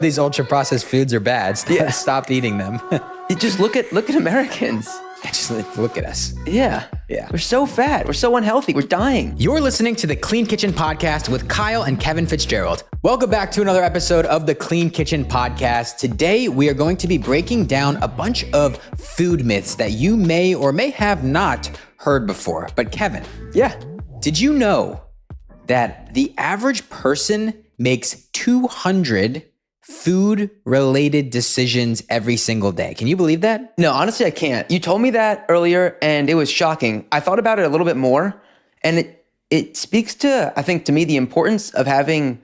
These ultra processed foods are bad. Stop eating them. You just look at Americans. Just look at us. Yeah. We're so fat. We're so unhealthy. We're dying. You're listening to the Clean Kitchen Podcast with Kyle and Kevin Fitzgerald. Welcome back to another episode of the Clean Kitchen Podcast. Today, we are going to be breaking down a bunch of food myths that you may or may have not heard before. But Kevin. Yeah. Did you know that the average person makes 200 food-related decisions every single day? Can you believe that? No, honestly, I can't. You told me that earlier, and it was shocking. I thought about it a little bit more, and it speaks to, I think, to me, the importance of having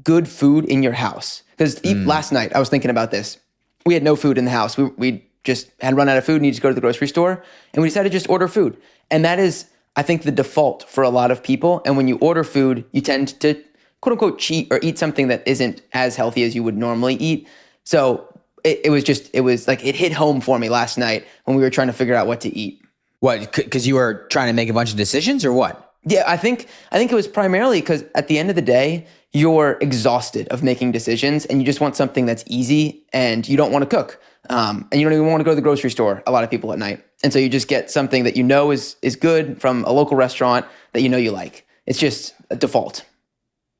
good food in your house. Because last night, I was thinking about this. We had no food in the house. We just had run out of food, needed to go to the grocery store, and we decided to just order food. And that is, I think, the default for a lot of people. And when you order food, you tend to quote unquote cheat or eat something that isn't as healthy as you would normally eat. So it was like it hit home for me last night when we were trying to figure out what to eat. What? Because you were trying to make a bunch of decisions or what? Yeah, I think it was primarily because at the end of the day, you're exhausted of making decisions and you just want something that's easy and you don't want to cook. And you don't even want to go to the grocery store, a lot of people at night. And so you just get something that you know is good from a local restaurant that you know you like. It's just a default.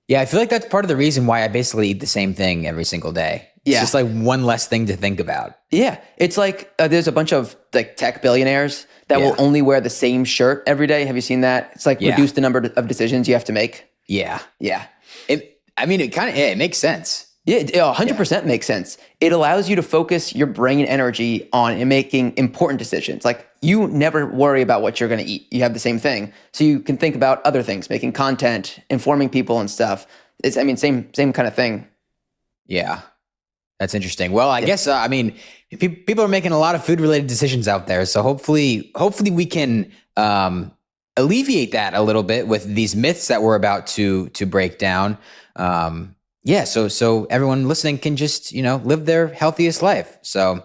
Yeah, I feel like that's part of the reason why I basically eat the same thing every single day. It's just like one less thing to think about. Yeah, it's like there's a bunch of like tech billionaires that will only wear the same shirt every day. Have you seen that? It's like reduce the number of decisions you have to make. Yeah. Yeah. It makes sense. Yeah, it 100% makes sense. It allows you to focus your brain energy on making important decisions. Like you never worry about what you're going to eat. You have the same thing. So you can think about other things, making content, informing people and stuff. It's, same kind of thing. Yeah. That's interesting. Well, I guess, people are making a lot of food related decisions out there. So hopefully we can, alleviate that a little bit with these myths that we're about to break down. So everyone listening can just, live their healthiest life. So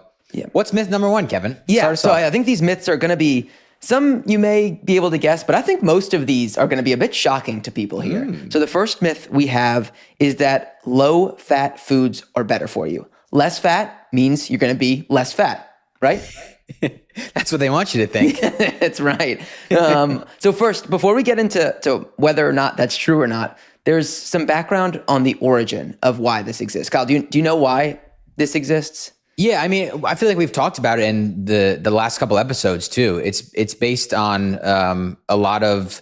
what's myth number one, Kevin? So I think these myths are going to be, some you may be able to guess, but I think most of these are going to be a bit shocking to people here. So the first myth we have is that low fat foods are better for you. Less fat means you're going to be less fat, right? That's what they want you to think. That's right. So first, before we get into whether or not that's true or not, there's some background on the origin of why this exists. Kyle, do you know why this exists? Yeah, I feel like we've talked about it in the last couple episodes too. It's based on a lot of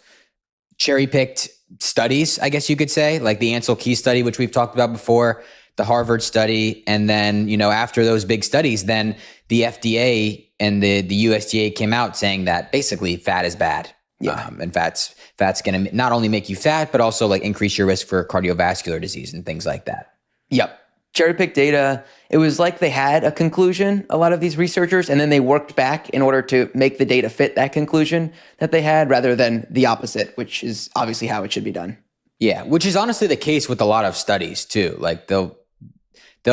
cherry-picked studies, I guess you could say, like the Ansel Keys study, which we've talked about before, the Harvard study, and then after those big studies, then the FDA and the USDA came out saying that basically fat is bad. Yeah. And fat's going to not only make you fat, but also like increase your risk for cardiovascular disease and things like that. Yep. Cherry-picked data. It was like they had a conclusion, a lot of these researchers, and then they worked back in order to make the data fit that conclusion that they had rather than the opposite, which is obviously how it should be done. Yeah, which is honestly the case with a lot of studies too. Like they'll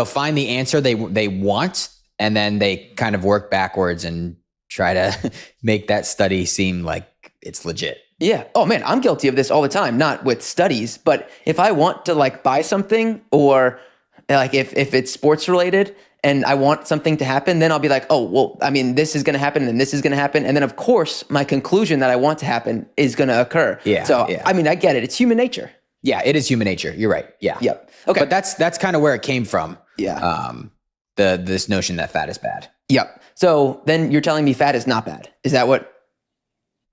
find the answer they want, and then they kind of work backwards and try to make that study seem like it's legit. Yeah. Oh man, I'm guilty of this all the time, not with studies, but if I want to like buy something or like if it's sports related and I want something to happen, then I'll be like, oh, well, this is going to happen and this is going to happen. And then of course my conclusion that I want to happen is going to occur. Yeah. So, I get it. It's human nature. Yeah, it is human nature. You're right. Yeah. Yep. Okay. But that's kind of where it came from. Yeah. This notion that fat is bad. Yep. So then you're telling me fat is not bad. Is that what?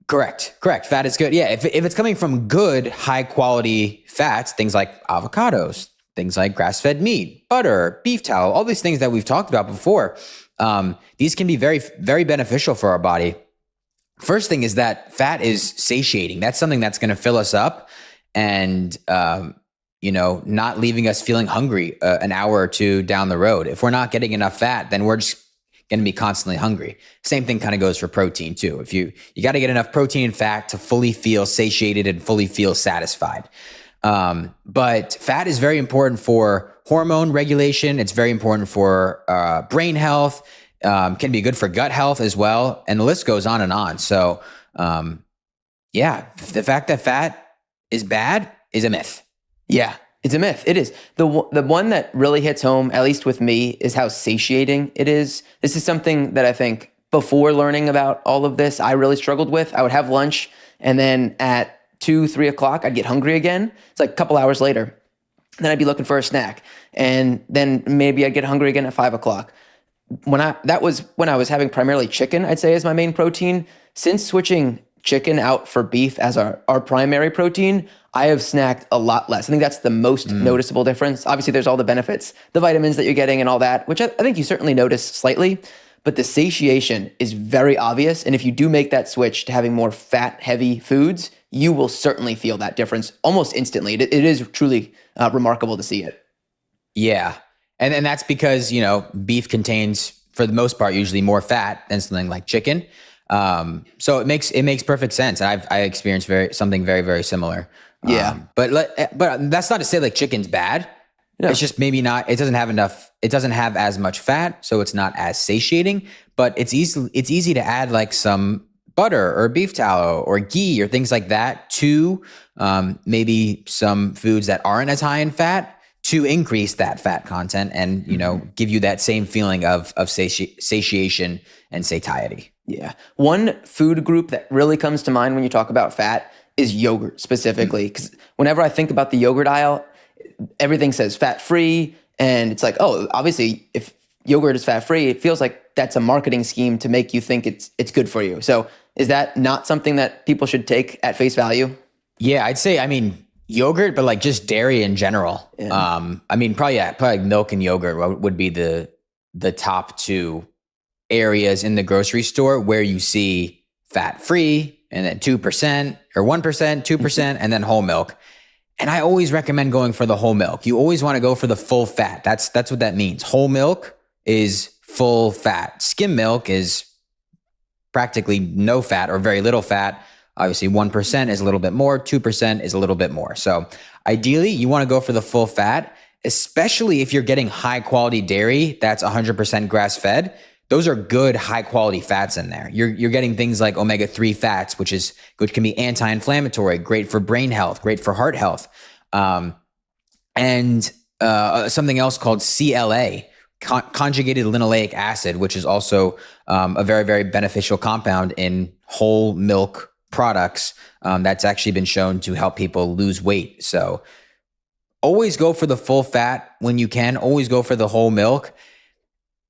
Correct. Fat is good. Yeah. If it's coming from good, high quality fats, things like avocados, things like grass-fed meat, butter, beef tallow, all these things that we've talked about before, these can be very, very beneficial for our body. First thing is that fat is satiating. That's something that's going to fill us up and, not leaving us feeling hungry an hour or two down the road. If we're not getting enough fat, then we're just going to be constantly hungry. Same thing kind of goes for protein too. If you got to get enough protein and fat to fully feel satiated and fully feel satisfied. But fat is very important for hormone regulation. It's very important for brain health. Can be good for gut health as well. And the list goes on and on. So, the fact that fat is bad is a myth. Yeah. It's a myth. It is. The one that really hits home, at least with me, is how satiating it is. This is something that I think before learning about all of this, I really struggled with. I would have lunch, and then at 2, 3 o'clock, I'd get hungry again. It's like a couple hours later. Then I'd be looking for a snack. And then maybe I'd get hungry again at 5 o'clock. That was when I was having primarily chicken, I'd say, as my main protein. Since switching chicken out for beef as our primary protein, I have snacked a lot less. I think that's the most noticeable difference. Obviously, there's all the benefits, the vitamins that you're getting and all that, which I think you certainly notice slightly, but the satiation is very obvious. And if you do make that switch to having more fat-heavy foods, you will certainly feel that difference almost instantly. It is truly remarkable to see it. Yeah. And that's because, beef contains, for the most part, usually more fat than something like chicken. So it makes perfect sense. I experienced something very, very similar. Yeah. But that's not to say like chicken's bad. No. It's just maybe not, it doesn't have as much fat, so it's not as satiating, but it's easy to add like some butter or beef tallow or ghee or things like that to maybe some foods that aren't as high in fat to increase that fat content and, give you that same feeling of satiation and satiety. Yeah. One food group that really comes to mind when you talk about fat is yogurt specifically. Because whenever I think about the yogurt aisle, everything says fat-free. And it's like, oh, obviously, if yogurt is fat-free, it feels like that's a marketing scheme to make you think it's good for you. So is that not something that people should take at face value? Yeah, I'd say, yogurt, but like just dairy in general. Yeah. Probably milk and yogurt would be the top two areas in the grocery store where you see fat-free and then 2% or 1%, 2%, and then whole milk. And I always recommend going for the whole milk. You always want to go for the full fat. That's what that means. Whole milk is full fat. Skim milk is practically no fat or very little fat. Obviously, 1% is a little bit more, 2% is a little bit more. So ideally, you want to go for the full fat, especially if you're getting high quality dairy that's 100% grass fed. Those are good high quality fats in there. You're getting things like omega-3 fats, which can be anti-inflammatory, great for brain health, great for heart health. And something else called CLA, conjugated linoleic acid, which is also a very, very beneficial compound in whole milk products that's actually been shown to help people lose weight. So always go for the full fat when you can. Always go for the whole milk.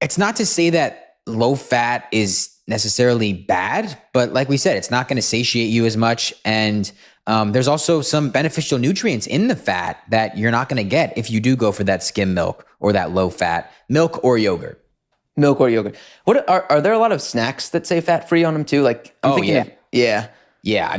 It's not to say that low fat is necessarily bad, but like we said, it's not going to satiate you as much. And there's also some beneficial nutrients in the fat that you're not going to get if you do go for that skim milk or that low fat milk or yogurt. Milk or yogurt. What are there a lot of snacks that say fat free on them too? Like I'm thinking of, yeah. Yeah,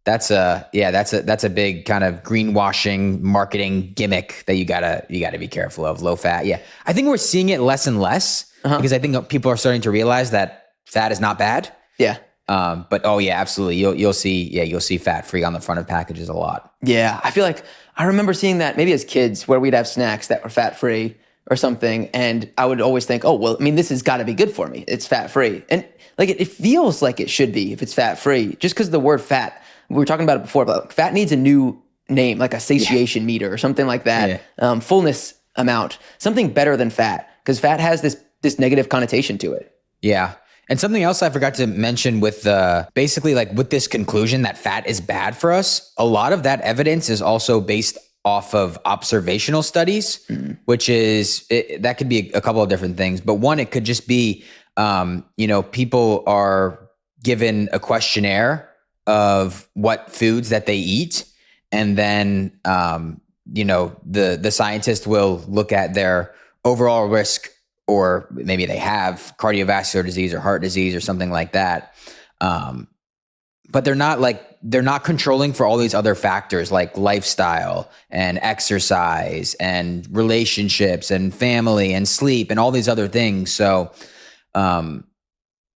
that's a big kind of greenwashing marketing gimmick that you gotta be careful of. Low fat. Yeah, I think we're seeing it less and less because I think people are starting to realize that fat is not bad. Yeah. But absolutely. You'll see fat free on the front of packages a lot. Yeah, I feel like I remember seeing that maybe as kids where we'd have snacks that were fat free or something, and I would always think, oh well, this has got to be good for me. It's fat free, and like it feels like it should be if it's fat free, just because the word fat. We were talking about it before, but fat needs a new name, like a satiation meter or something like that. Yeah. Fullness amount, something better than fat, because fat has this negative connotation to it. Yeah. And something else I forgot to mention with basically like with this conclusion that fat is bad for us, a lot of that evidence is also based off of observational studies, which is, that could be a couple of different things. But one, it could just be, people are given a questionnaire of what foods that they eat. And then, the scientist will look at their overall risk, or maybe they have cardiovascular disease or heart disease or something like that. But they're not controlling for all these other factors like lifestyle and exercise and relationships and family and sleep and all these other things. So,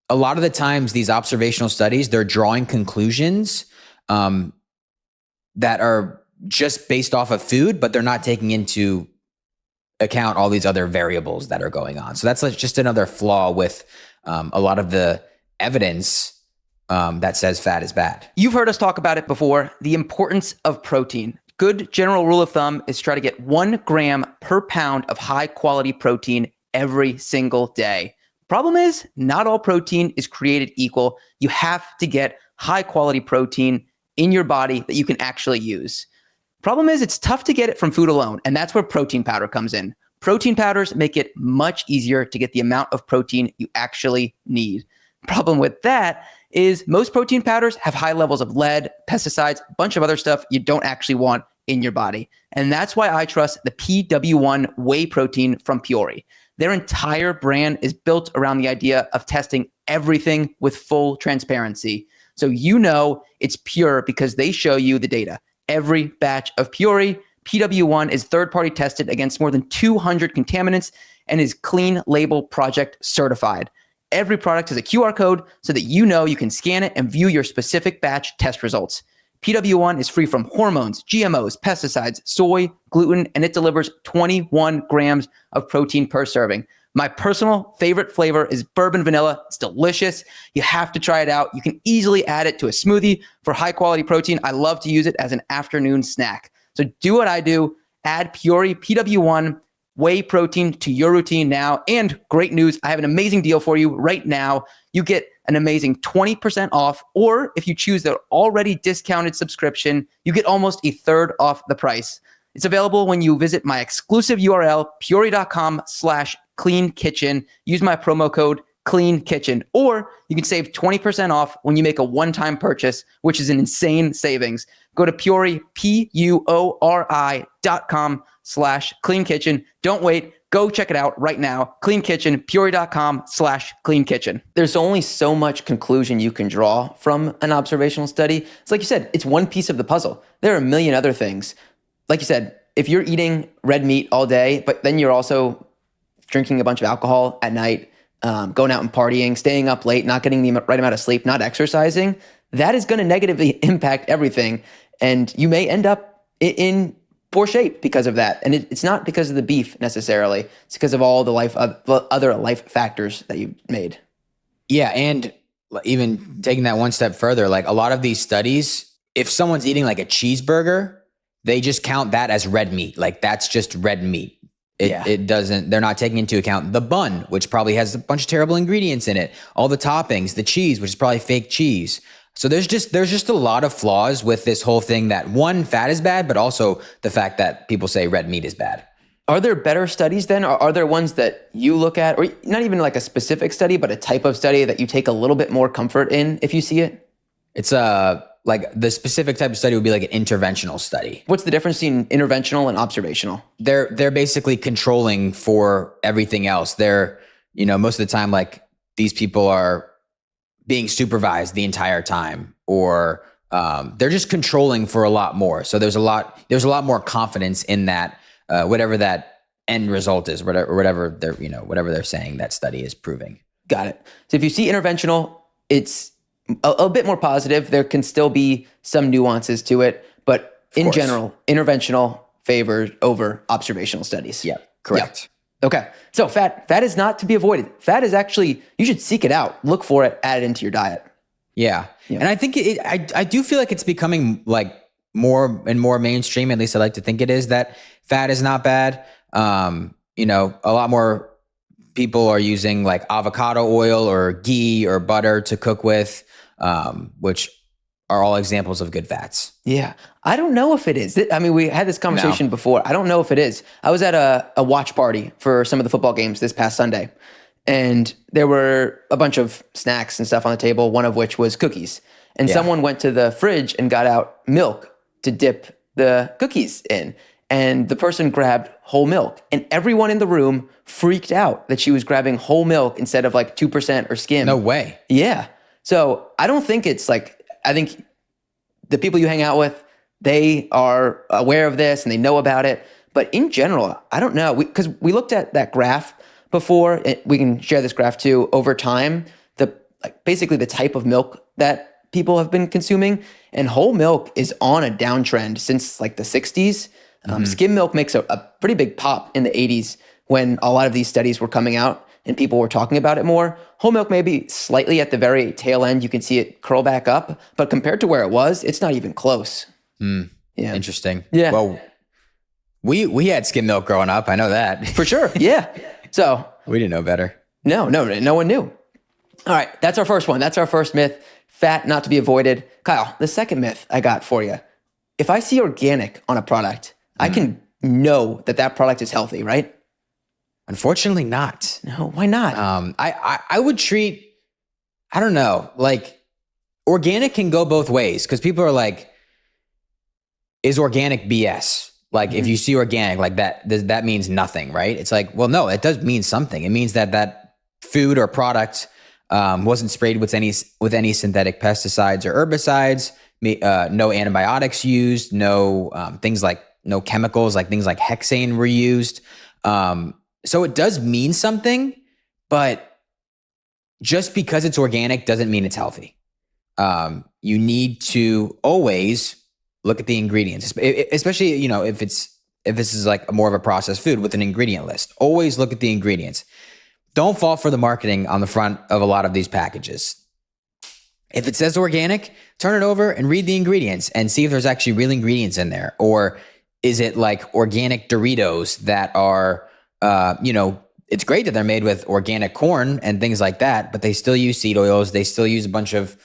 a lot of the times these observational studies, they're drawing conclusions that are just based off of food, but they're not taking into account all these other variables that are going on. So that's just another flaw with a lot of the evidence that says fat is bad. You've heard us talk about it before, the importance of protein. good general rule of thumb is try to get 1 gram per pound of high quality protein every single day. Problem is, not all protein is created equal. You have to get high quality protein in your body that you can actually use. Problem is, it's tough to get it from food alone, and that's where protein powder comes in. Protein powders make it much easier to get the amount of protein you actually need. Problem with that is most protein powders have high levels of lead, pesticides, a bunch of other stuff you don't actually want in your body. And that's why I trust the PW1 whey protein from Peori. Their entire brand is built around the idea of testing everything with full transparency. So you know it's pure because they show you the data. Every batch of Peori, PW1 is third-party tested against more than 200 contaminants and is Clean Label Project certified. Every product has a QR code so that you know you can scan it and view your specific batch test results. PW1 is free from hormones, GMOs, pesticides, soy, gluten, and it delivers 21 grams of protein per serving. My personal favorite flavor is bourbon vanilla. It's delicious. You have to try it out. You can easily add it to a smoothie for high quality protein. I love to use it as an afternoon snack. So do what I do. Add Peori PW1 whey protein to your routine now. And great news, I have an amazing deal for you right now. You get an amazing 20% off, or if you choose the already discounted subscription, you get almost a third off the price. It's available when you visit my exclusive URL, peori.com/clean kitchen. Use my promo code Clean Kitchen, or you can save 20% off when you make a one-time purchase, which is an insane savings. Go to Peori, PUORI.com/clean kitchen. Don't wait. Go check it out right now. Clean Kitchen, Peori.com/clean kitchen. There's only so much conclusion you can draw from an observational study. It's like you said, it's one piece of the puzzle. There are a million other things. Like you said, if you're eating red meat all day, but then you're also drinking a bunch of alcohol at night, going out and partying, staying up late, not getting the right amount of sleep, not exercising, that is going to negatively impact everything. And you may end up in poor shape because of that. And it's not because of the beef necessarily. It's because of all the other life factors that you've made. Yeah. And even taking that one step further, like a lot of these studies, if someone's eating like a cheeseburger, they just count that as red meat. Like that's just red meat. It doesn't, they're not taking into account the bun, which probably has a bunch of terrible ingredients in it, all the toppings, the cheese, which is probably fake cheese. So there's just a lot of flaws with this whole thing that one, fat is bad, but also the fact that people say red meat is bad. Are there better studies then? Or are there ones that you look at, or not even like a specific study, but a type of study that you take a little bit more comfort in if you see it? It's like the specific type of study would be like an interventional study. What's the difference between interventional and observational? They're basically controlling for everything else. They're, most of the time, like these people are being supervised the entire time, or they're just controlling for a lot more. So there's a lot more confidence in that, whatever that end result is, whatever they're saying that study is proving. Got it. So if you see interventional, it's a bit more positive. There can still be some nuances to it, but in general, interventional favors over observational studies. Yeah, correct. Yeah. Okay. So fat is not to be avoided. Fat is actually, you should seek it out, look for it, add it into your diet. Yeah. And I think I do feel like it's becoming like more and more mainstream. At least I like to think it is, that fat is not bad. A lot more people are using like avocado oil or ghee or butter to cook with, which are all examples of good fats. Yeah. I don't know if it is. I mean, we had this conversation before. I don't know if it is. I was at a watch party for some of the football games this past Sunday, and there were a bunch of snacks and stuff on the table, one of which was cookies. And someone went to the fridge and got out milk to dip the cookies in. And the person grabbed whole milk, and everyone in the room freaked out that she was grabbing whole milk instead of like 2% or skim. No way. Yeah. So I don't think it's like, I think the people you hang out with, they are aware of this and they know about it. But in general, I don't know. Because we looked at that graph before. We can share this graph too. Over time, basically the type of milk that people have been consuming, and whole milk is on a downtrend since like the 60s. Skim milk makes a pretty big pop in the 80s when a lot of these studies were coming out and people were talking about it more. Whole milk maybe slightly at the very tail end, you can see it curl back up, but compared to where it was, it's not even close. Yeah. Interesting. Yeah. Well, we had skim milk growing up. I know that. For sure. Yeah. So We didn't know better. no one knew. All right. That's our first one. That's our first myth. Fat not to be avoided. Kyle, the second myth I got for you. If I see organic on a product, I can know that product is healthy, right? Unfortunately not. No, why not? I would treat, I don't know, like organic can go both ways because people are like, is organic BS? Like if you see organic like that means nothing, right? It's like, well, no, it does mean something. It means that food or product wasn't sprayed with any synthetic pesticides or herbicides, no antibiotics used, no things like no chemicals, like things like hexane were used. So it does mean something, but just because it's organic doesn't mean it's healthy. You need to always look at the ingredients, especially, if this is like more of a processed food with an ingredient list. Always look at the ingredients. Don't fall for the marketing on the front of a lot of these packages. If it says organic, turn it over and read the ingredients and see if there's actually real ingredients in there. Or is it like organic Doritos that are, it's great that they're made with organic corn and things like that, but they still use seed oils. They still use a bunch of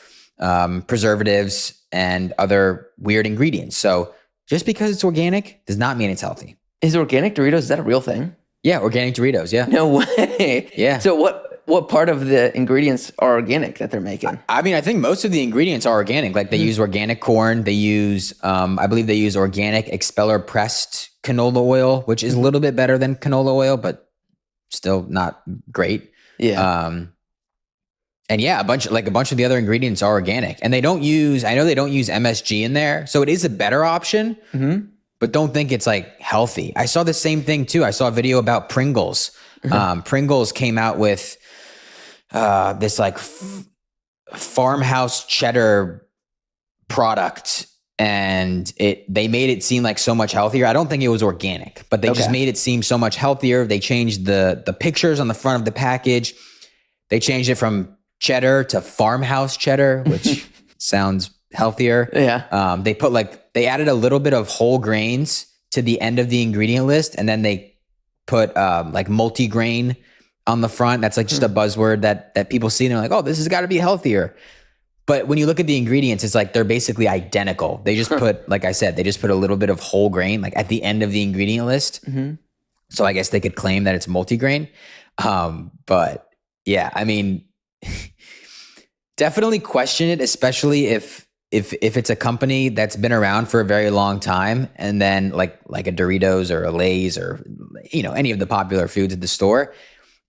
preservatives and other weird ingredients. So just because it's organic does not mean it's healthy. Is organic Doritos, is that a real thing? Yeah, organic Doritos, yeah. No way. Yeah. So what part of the ingredients are organic that they're making? I mean, I think most of the ingredients are organic. Like they use organic corn. They use, I believe they use organic expeller pressed canola oil, which is a little bit better than canola oil, but still not great. Yeah. And yeah, a bunch of the other ingredients are organic, and I know they don't use MSG in there. So it is a better option, but don't think it's like healthy. I saw the same thing too. I saw a video about Pringles. Pringles came out with this like farmhouse cheddar product, and they made it seem like so much healthier. I don't think it was organic, but they just made it seem so much healthier. They changed the pictures on the front of the package. They changed it from cheddar to farmhouse cheddar, which sounds healthier. Yeah. They added a little bit of whole grains to the end of the ingredient list, and then they put like multi-grain on the front. That's like just a buzzword that people see and they're like, oh, this has got to be healthier. But when you look at the ingredients, it's like they're basically identical. They just put, like I said, they just put a little bit of whole grain like at the end of the ingredient list. So I guess they could claim that it's multi-grain. But yeah, I mean, definitely question it, especially if it's a company that's been around for a very long time, and then like a Doritos or a Lay's or any of the popular foods at the store,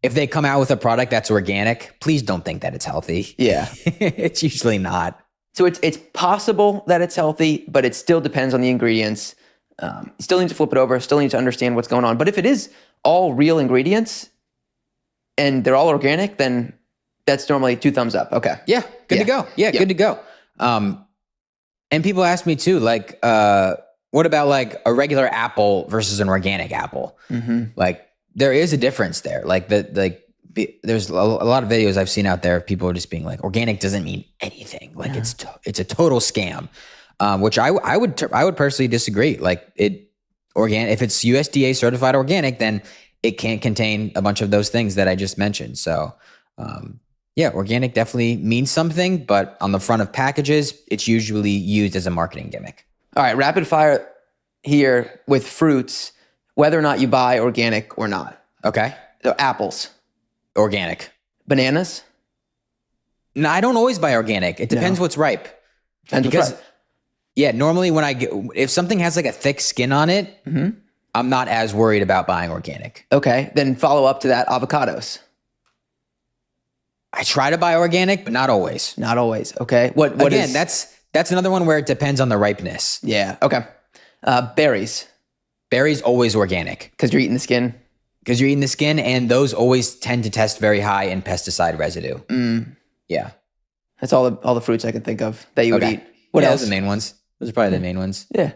if they come out with a product that's organic, please don't think that it's healthy. Yeah. It's usually not. So it's possible that it's healthy, but it still depends on the ingredients. You still need to flip it over, still need to understand what's going on. But if it is all real ingredients and they're all organic, then that's normally 2 thumbs up. Okay. Yeah. Good to go. Yeah. Good to go. And people ask me too, like, what about like a regular apple versus an organic apple? Like there is a difference there. Like there's a lot of videos I've seen out there of people just being like, organic doesn't mean anything. Like it's a total scam, which I would personally disagree. Like if it's USDA certified organic, then it can't contain a bunch of those things that I just mentioned. So, yeah, organic definitely means something, but on the front of packages, it's usually used as a marketing gimmick. All right, rapid fire here with fruits, whether or not you buy organic or not. Okay. So apples. Organic. Bananas? No, I don't always buy organic. It depends what's ripe. Depends what's ripe. Yeah, normally if something has like a thick skin on it, I'm not as worried about buying organic. Okay, then follow up to that, avocados. I try to buy organic, but not always. Not always. Okay. What Again, that's another one where it depends on the ripeness. Yeah. Okay. Berries. Berries always organic. Because you're eating the skin. Because you're eating the skin, and those always tend to test very high in pesticide residue. Yeah. That's all the fruits I can think of that you would eat. What else? Those are the main ones. Those are probably the main ones. Yeah.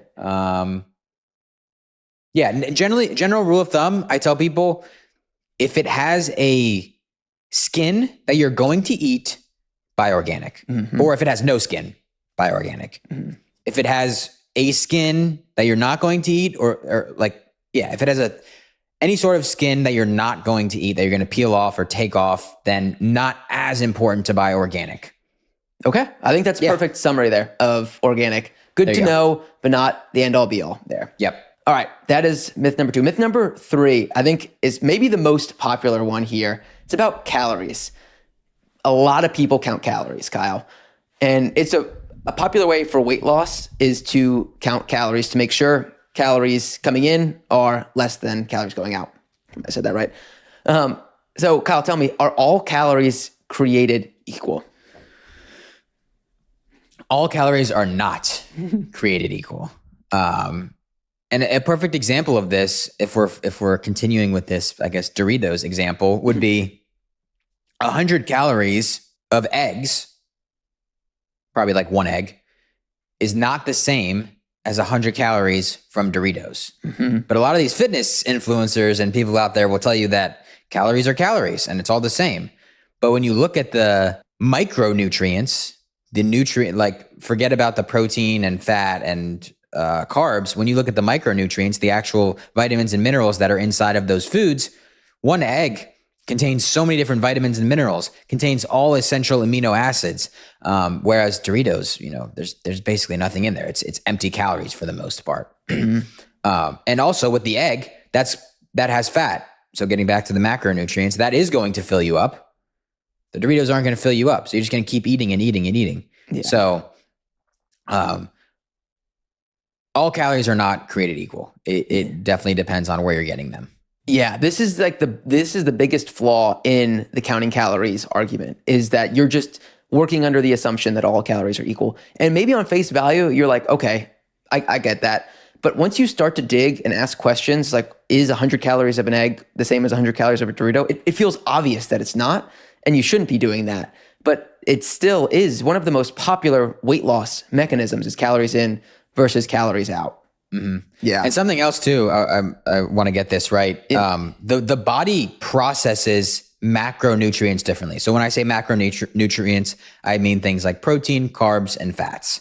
Yeah. General rule of thumb, I tell people, if it has a skin that you're going to eat, buy organic. Or if it has no skin, buy organic. If it has a skin that you're not going to eat, or like, yeah, if it has any sort of skin that you're not going to eat, that you're going to peel off or take off, then not as important to buy organic. Okay. I think that's a perfect summary there of organic. Good to know, but not the end all be all there. Yep. All right. That is myth number 2. Myth number 3, I think, is maybe the most popular one here. It's about calories. A lot of people count calories, Kyle. And it's a popular way for weight loss is to count calories to make sure calories coming in are less than calories going out. I said that right. So Kyle, tell me, are all calories created equal? All calories are not created equal. And a perfect example of this, if we're continuing with this, I guess Doritos example, would be 100 calories of eggs, probably like one egg, is not the same as 100 calories from Doritos. Mm-hmm. But a lot of these fitness influencers and people out there will tell you that calories are calories and it's all the same. But when you look at the micronutrients, the nutrient, like forget about the protein and fat and carbs. When you look at the micronutrients, the actual vitamins and minerals that are inside of those foods, one egg contains so many different vitamins and minerals, contains all essential amino acids. Whereas Doritos, there's basically nothing in there. It's empty calories for the most part. And also with the egg, that has fat. So getting back to the macronutrients, that is going to fill you up. The Doritos aren't going to fill you up. So you're just going to keep eating and eating and eating. Yeah. So, all calories are not created equal. It definitely depends on where you're getting them. Yeah, this is the biggest flaw in the counting calories argument, is that you're just working under the assumption that all calories are equal. And maybe on face value, you're like, okay, I get that. But once you start to dig and ask questions like, is 100 calories of an egg the same as 100 calories of a Dorito? It feels obvious that it's not, and you shouldn't be doing that. But it still is one of the most popular weight loss mechanisms, is calories in versus calories out. Mm-hmm. Yeah. And something else too, I want to get this right. The body processes macronutrients differently. So when I say macronutrients, I mean things like protein, carbs, and fats.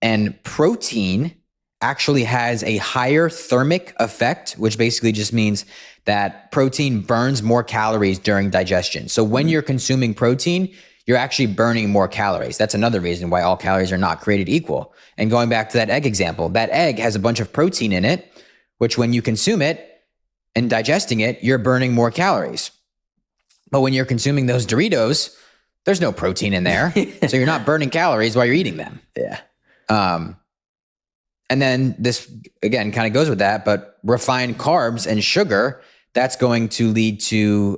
And protein actually has a higher thermic effect, which basically just means that protein burns more calories during digestion. So when you're consuming protein, you're actually burning more calories. That's another reason why all calories are not created equal. And going back to that egg example, that egg has a bunch of protein in it, which when you consume it and digesting it, you're burning more calories. But when you're consuming those Doritos, there's no protein in there. So you're not burning calories while you're eating them. Yeah. And then this, again, kind of goes with that, but refined carbs and sugar, that's going to lead to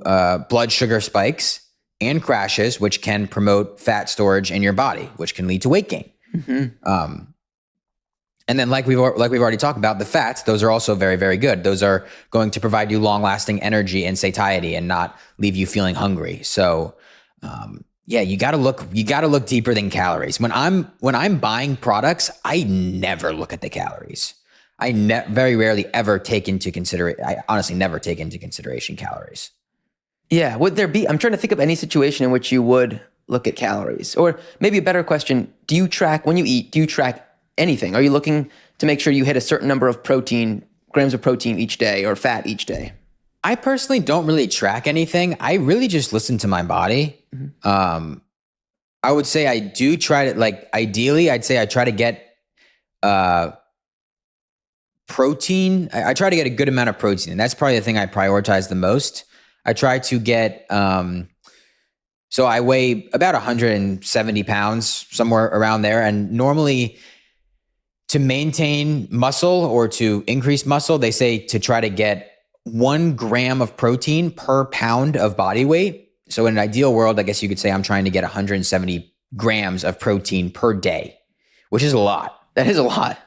blood sugar spikes and crashes, which can promote fat storage in your body, which can lead to weight gain. Mm-hmm. And then like we've already talked about, the fats, those are also very, very good. Those are going to provide you long-lasting energy and satiety and not leave you feeling hungry. So you got to look deeper than calories. When I'm buying products, I never look at the calories. I very rarely ever take into consideration. I honestly never take into consideration calories. Yeah. Would there be, I'm trying to think of any situation in which you would look at calories, or maybe a better question. When you eat, do you track anything? Are you looking to make sure you hit a certain number of grams of protein each day or fat each day? I personally don't really track anything. I really just listen to my body. Mm-hmm. I would say I do try to, ideally, I'd say I try to get protein. I try to get a good amount of protein, and that's probably the thing I prioritize the most. I try to get, so I weigh about 170 pounds, somewhere around there. And normally to maintain muscle or to increase muscle, they say to try to get 1 gram of protein per pound of body weight. So in an ideal world, I guess you could say I'm trying to get 170 grams of protein per day, which is a lot. That is a lot.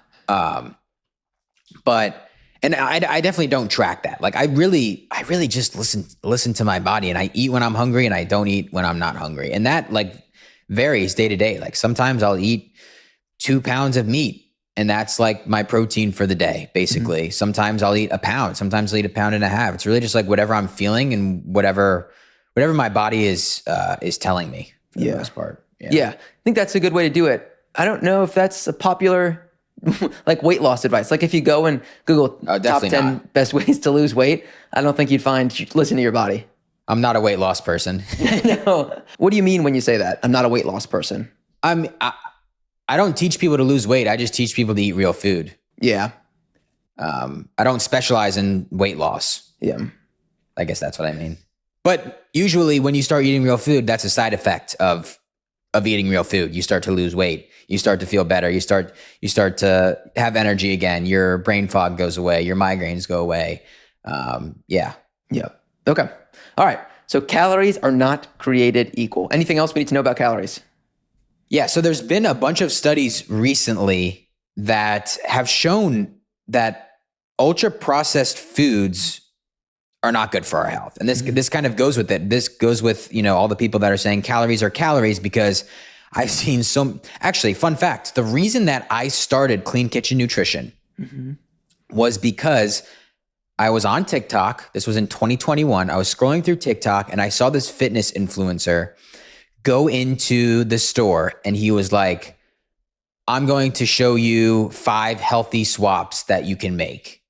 And I definitely don't track that. Like I really just listen to my body, and I eat when I'm hungry and I don't eat when I'm not hungry. And that varies day to day. Like sometimes I'll eat 2 pounds of meat, and that's like my protein for the day, basically. Mm-hmm. Sometimes I'll eat a pound, sometimes I'll eat 1.5 pounds. It's really just like whatever I'm feeling and whatever my body is telling me for the most part. Yeah. I think that's a good way to do it. I don't know if that's a popular like weight loss advice. Like if you go and Google top definitely 10 not. best ways to lose weight, I don't think you'd listen to your body. I'm not a weight loss person. No. What do you mean when you say that? I'm not a weight loss person. I don't teach people to lose weight. I just teach people to eat real food. Yeah. I don't specialize in weight loss. Yeah. I guess that's what I mean. But usually when you start eating real food, that's a side effect of eating real food. You start to lose weight. You start to feel better. You start to have energy again. Your brain fog goes away. Your migraines go away. Yeah. Yeah. Okay. All right. So calories are not created equal. Anything else we need to know about calories? Yeah. So there's been a bunch of studies recently that have shown that ultra processed foods are not good for our health. And this kind of goes with it. This goes with, all the people that are saying calories are calories, because I've seen actually, fun fact, the reason that I started Clean Kitchen Nutrition was because I was on TikTok. This was in 2021. I was scrolling through TikTok and I saw this fitness influencer go into the store and he was like, I'm going to show you 5 healthy swaps that you can make.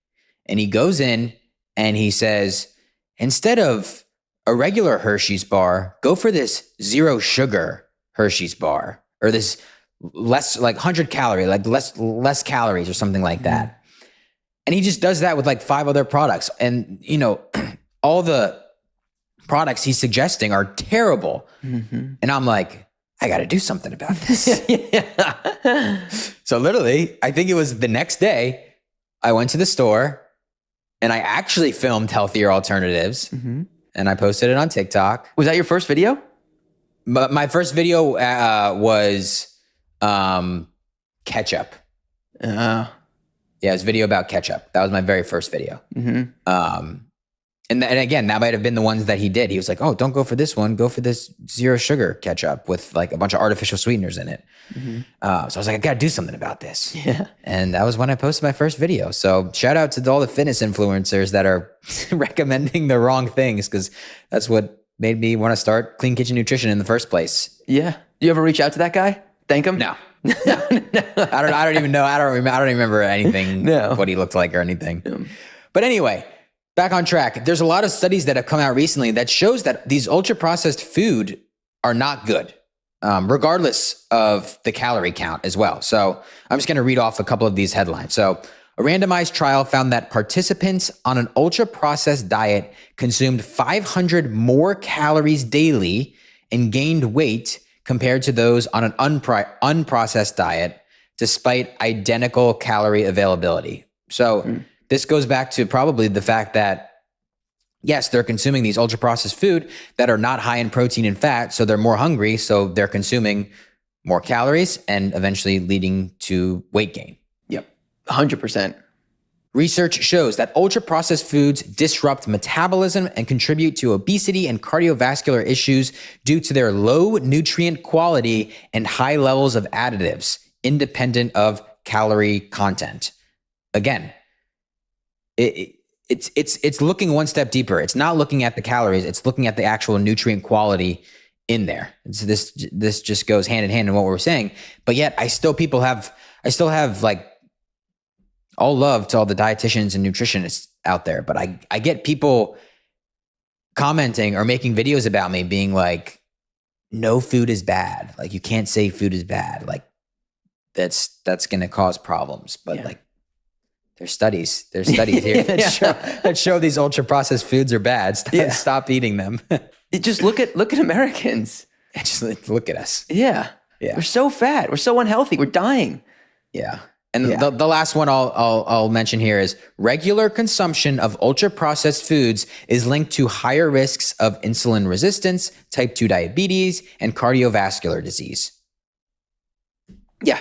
And he goes in and he says, instead of a regular Hershey's bar, go for this 0 sugar Hershey's bar, or this less, like 100 calorie, like less calories or something like that. And he just does that with like 5 other products. And, all the products he's suggesting are terrible. And I'm like, I got to do something about this. So literally, I think it was the next day, I went to the store and I actually filmed healthier alternatives and I posted it on TikTok. Was that your first video? But my first video was ketchup. Yeah, it was a video about ketchup. That was my very first video. And again, that might have been the ones that he did. He was like, oh, don't go for this one. Go for this 0 sugar ketchup with like a bunch of artificial sweeteners in it. So I was like, I got to do something about this. Yeah. And that was when I posted my first video. So shout out to all the fitness influencers that are recommending the wrong things, because that's what made me want to start Clean Kitchen Nutrition in the first place. Yeah. You ever reach out to that guy? Thank him? No. I don't even know. I don't even remember anything, what he looked like or anything. But anyway, back on track. There's a lot of studies that have come out recently that shows that these ultra processed food are not good, regardless of the calorie count as well. So I'm just going to read off a couple of these headlines. So a randomized trial found that participants on an ultra processed diet consumed 500 more calories daily and gained weight compared to those on an unprocessed diet, despite identical calorie availability. So this goes back to probably the fact that, yes, they're consuming these ultra processed food that are not high in protein and fat, so they're more hungry, so they're consuming more calories and eventually leading to weight gain. Yep, 100%. Research shows that ultra-processed foods disrupt metabolism and contribute to obesity and cardiovascular issues due to their low nutrient quality and high levels of additives, independent of calorie content. Again, it's looking one step deeper. It's not looking at the calories. It's looking at the actual nutrient quality in there. This just goes hand in hand in what we're saying. But yet, I still have like all love to all the dietitians and nutritionists out there. But I get people commenting or making videos about me being like, no food is bad. Like, you can't say food is bad. Like, that's going to cause problems. But like, there's studies here that show these ultra processed foods are bad. Stop eating them. Just look at Americans. Just look at us. Yeah. We're so fat. We're so unhealthy. We're dying. Yeah. And the last one I'll mention here is regular consumption of ultra processed foods is linked to higher risks of insulin resistance, type 2 diabetes, and cardiovascular disease. Yeah.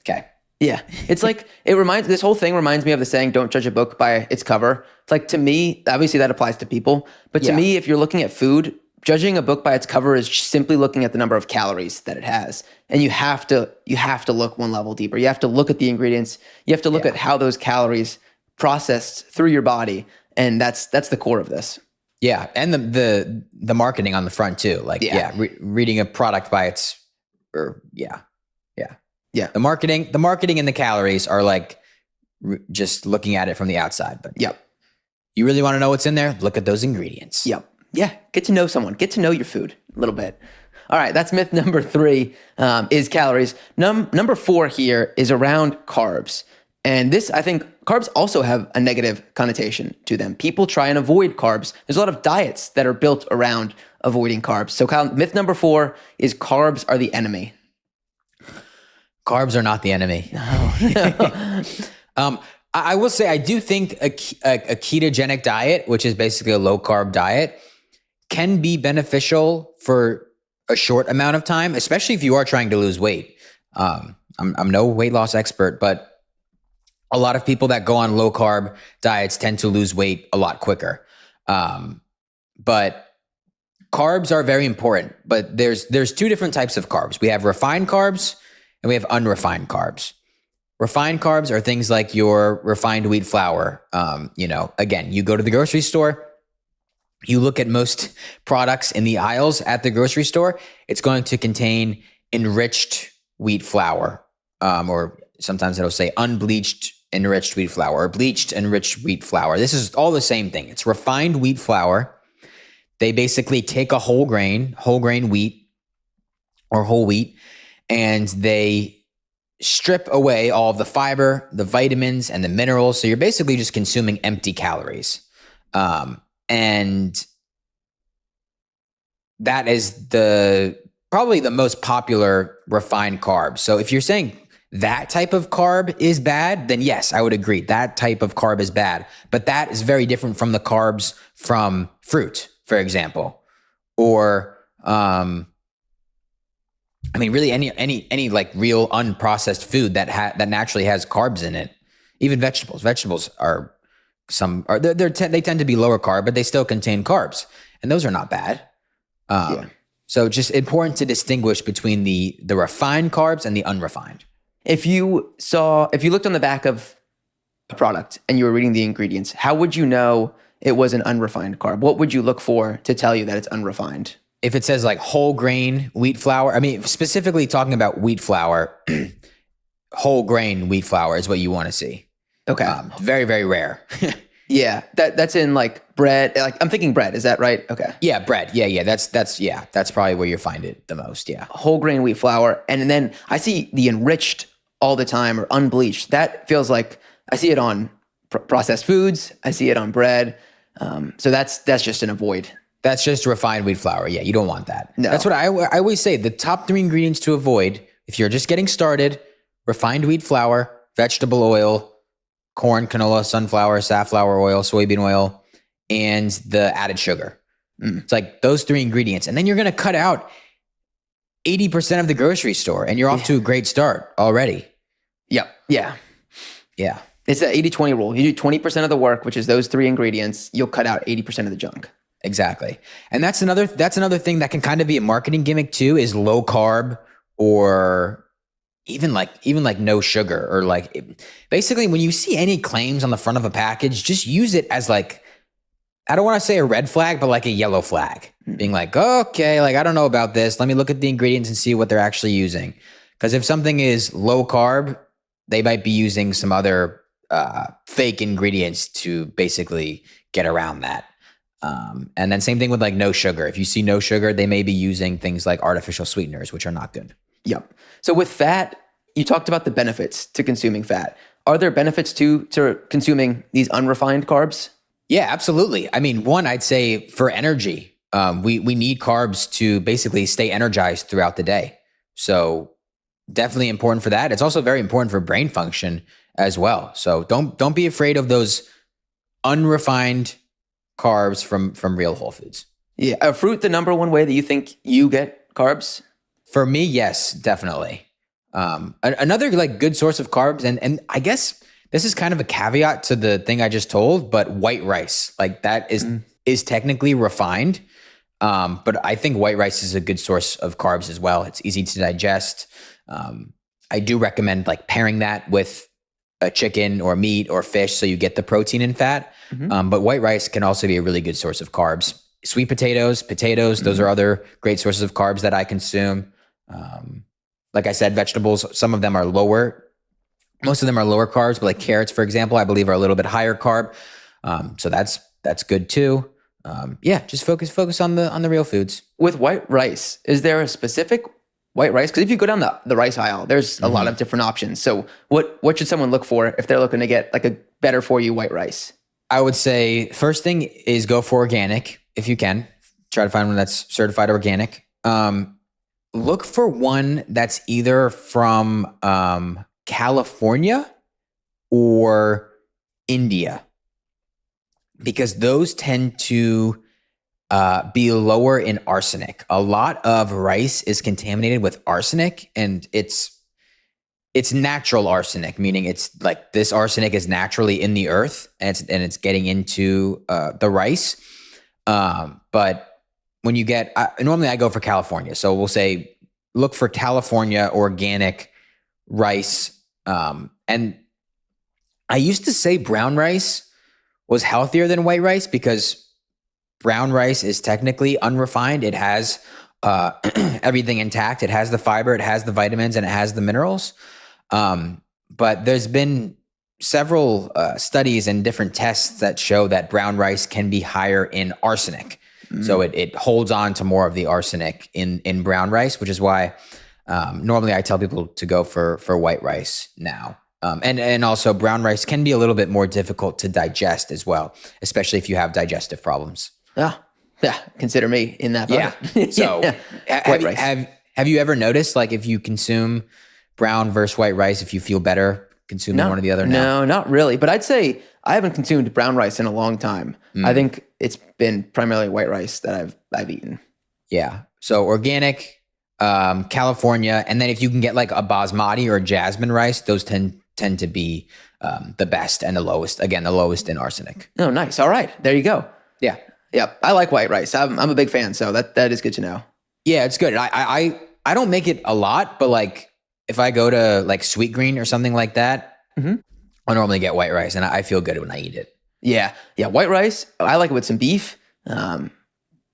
Okay. Yeah. It's like, this whole thing reminds me of the saying, don't judge a book by its cover. It's like, to me, obviously that applies to people, but to me, if you're looking at food, judging a book by its cover is simply looking at the number of calories that it has. And you have to look one level deeper. You have to look at the ingredients. You have to look at how those calories processed through your body. And that's the core of this. Yeah. And the marketing on the front too. Like, reading a product by its, Yeah. The marketing and the calories are like just looking at it from the outside. But Yep. you really want to know what's in there? Look at those ingredients. Yep. Yeah. Get to know someone. Get to know your food a little bit. All right. That's myth number 3 is calories. Number 4 here is around carbs. And this, I think, carbs also have a negative connotation to them. People try and avoid carbs. There's a lot of diets that are built around avoiding carbs. So Kyle, myth number 4 is carbs are the enemy. Carbs are not the enemy. No. I will say I do think a ketogenic diet, which is basically a low carb diet, can be beneficial for a short amount of time, especially if you are trying to lose weight. I'm no weight loss expert, but a lot of people that go on low carb diets tend to lose weight a lot quicker. But carbs are very important, but there's 2 different types of carbs. We have refined carbs and we have unrefined carbs. Refined carbs are things like your refined wheat flour. Again, you go to the grocery store, you look at most products in the aisles at the grocery store, it's going to contain enriched wheat flour, or sometimes it'll say unbleached enriched wheat flour or bleached enriched wheat flour. This is all the same thing. It's refined wheat flour. They basically take a whole grain wheat or whole wheat, and they strip away all of the fiber, the vitamins, and the minerals. So you're basically just consuming empty calories. And that is probably the most popular refined carb. So if you're saying that type of carb is bad, then yes, I would agree. That type of carb is bad. But that is very different from the carbs from fruit, for example. Or, really any like real unprocessed food that naturally has carbs in it. Even vegetables. Vegetables they tend to be lower carb, but they still contain carbs, and those are not bad. So just important to distinguish between the refined carbs and the unrefined. If you looked on the back of a product and you were reading the ingredients, how would you know it was an unrefined carb? What would you look for to tell you that it's unrefined? If it says like whole grain wheat flour, specifically talking about wheat flour, whole grain wheat flour is what you want to see. Okay. Very, very rare. Yeah. That's in like bread. Like I'm thinking bread. Is that right? Okay. Yeah. Bread. Yeah. That's probably where you find it the most. Yeah. Whole grain wheat flour. And then I see the enriched all the time or unbleached. That feels like I see it on processed foods. I see it on bread. So that's just an avoid. That's just refined wheat flour. Yeah, you don't want that. No. That's what I always say. The top 3 ingredients to avoid if you're just getting started: refined wheat flour, vegetable oil, corn, canola, sunflower, safflower oil, soybean oil, and the added sugar. It's like those 3 ingredients. And then you're going to cut out 80% of the grocery store, and you're off to a great start already. Yep. Yeah. Yeah. It's the 80-20 rule. You do 20% of the work, which is those 3 ingredients. You'll cut out 80% of the junk. Exactly. And that's another thing that can kind of be a marketing gimmick too, is low carb, or even like no sugar, or like basically when you see any claims on the front of a package, just use it as like, I don't want to say a red flag, but like a yellow flag, being like, okay, like I don't know about this. Let me look at the ingredients and see what they're actually using. Because if something is low carb, they might be using some other fake ingredients to basically get around that. And then same thing with like no sugar. If you see no sugar, they may be using things like artificial sweeteners, which are not good. Yep. So with fat, you talked about the benefits to consuming fat. Are there benefits to consuming these unrefined carbs? Yeah, absolutely. One, I'd say for energy, we need carbs to basically stay energized throughout the day. So definitely important for that. It's also very important for brain function as well. So don't be afraid of those unrefined carbs from real whole foods. Yeah. Are fruit the number one way that you think you get carbs? For me, yes, definitely. Another like good source of carbs, and I guess this is kind of a caveat to the thing I just told, but white rice, like that is technically refined. But I think white rice is a good source of carbs as well. It's easy to digest. I do recommend like pairing that with a chicken or meat or fish, so you get the protein and fat. But white rice can also be a really good source of carbs. Sweet potatoes, those are other great sources of carbs that I consume. Like I said, vegetables, some of them are lower. Most of them are lower carbs, but like carrots, for example, I believe are a little bit higher carb. So that's good too. Yeah, just focus on the real foods. With white rice, is there a specific white rice? Because if you go down the rice aisle, there's a lot of different options. So what should someone look for if they're looking to get like a better for you white rice? I would say first thing is go for organic if you can. Try to find one that's certified organic. Look for one that's either from California or India, because those tend to be lower in arsenic. A lot of rice is contaminated with arsenic, and it's natural arsenic, meaning it's like this arsenic is naturally in the earth and it's getting into the rice. But when you get, normally I go for California. So we'll say, look for California organic rice. And I used to say brown rice was healthier than white rice because brown rice is technically unrefined. It has everything intact. It has the fiber, it has the vitamins, and it has the minerals. But there's been several studies and different tests that show that brown rice can be higher in arsenic. So it holds on to more of the arsenic in brown rice, which is why normally I tell people to go for white rice now. And also brown rice can be a little bit more difficult to digest as well, especially if you have digestive problems. Yeah. Consider me in that bucket. Yeah. So have you ever noticed, like, if you consume brown versus white rice, if you feel better consuming one or the other? No, not really. But I'd say I haven't consumed brown rice in a long time. I think it's been primarily white rice that I've eaten. Yeah. So organic, California, and then if you can get like a basmati or a jasmine rice, those tend to be the best and the lowest in arsenic. Oh, nice. All right. There you go. Yeah. Yeah. I like white rice. I'm a big fan. So that is good to know. Yeah, it's good. I don't make it a lot, but like if I go to like Sweet Green or something like that, I normally get white rice and I feel good when I eat it. Yeah. Yeah. White rice. I like it with some beef.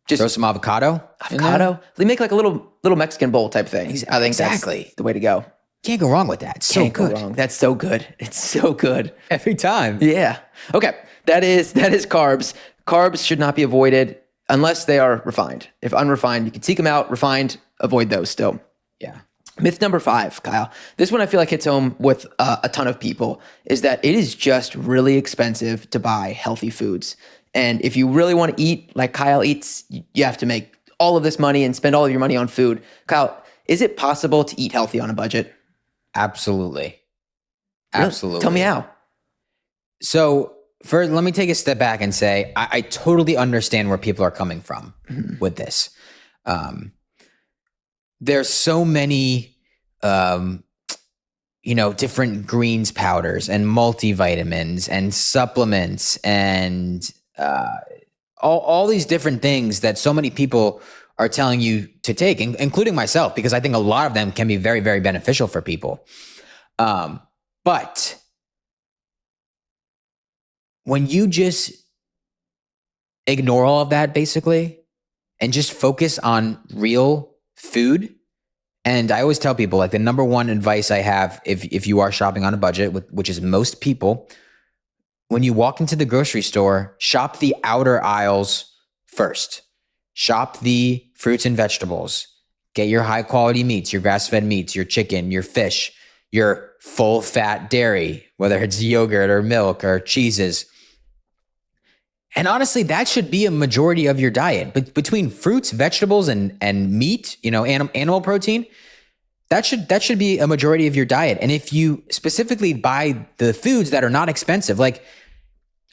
Just throw some avocado. They make like a little Mexican bowl type thing. I think exactly that's the way to go. Can't go wrong with that. It's so good. Go wrong. That's so good. It's so good. Every time. Yeah. Okay. That is carbs. Carbs should not be avoided unless they are refined. If unrefined, you can seek them out. Refined, avoid those still. Yeah. Myth number 5, Kyle. This one I feel like hits home with a ton of people, is that it is just really expensive to buy healthy foods. And if you really want to eat like Kyle eats, you have to make all of this money and spend all of your money on food. Kyle, is it possible to eat healthy on a budget? Absolutely. Really? Absolutely. Tell me how. So first, let me take a step back and say, I totally understand where people are coming from with this. There's so many, different greens powders and multivitamins and supplements and all these different things that so many people are telling you to take, including myself, because I think a lot of them can be very, very beneficial for people. But when you just ignore all of that, basically, and just focus on real food. And I always tell people, like, the number one advice I have, if you are shopping on a budget, which is most people, when you walk into the grocery store, shop the outer aisles first. Shop the fruits and vegetables. Get your high quality meats, your grass-fed meats, your chicken, your fish, your full fat dairy, whether it's yogurt or milk or cheeses. And honestly, that should be a majority of your diet. But between fruits, vegetables, and meat, animal protein, that should be a majority of your diet. And if you specifically buy the foods that are not expensive, like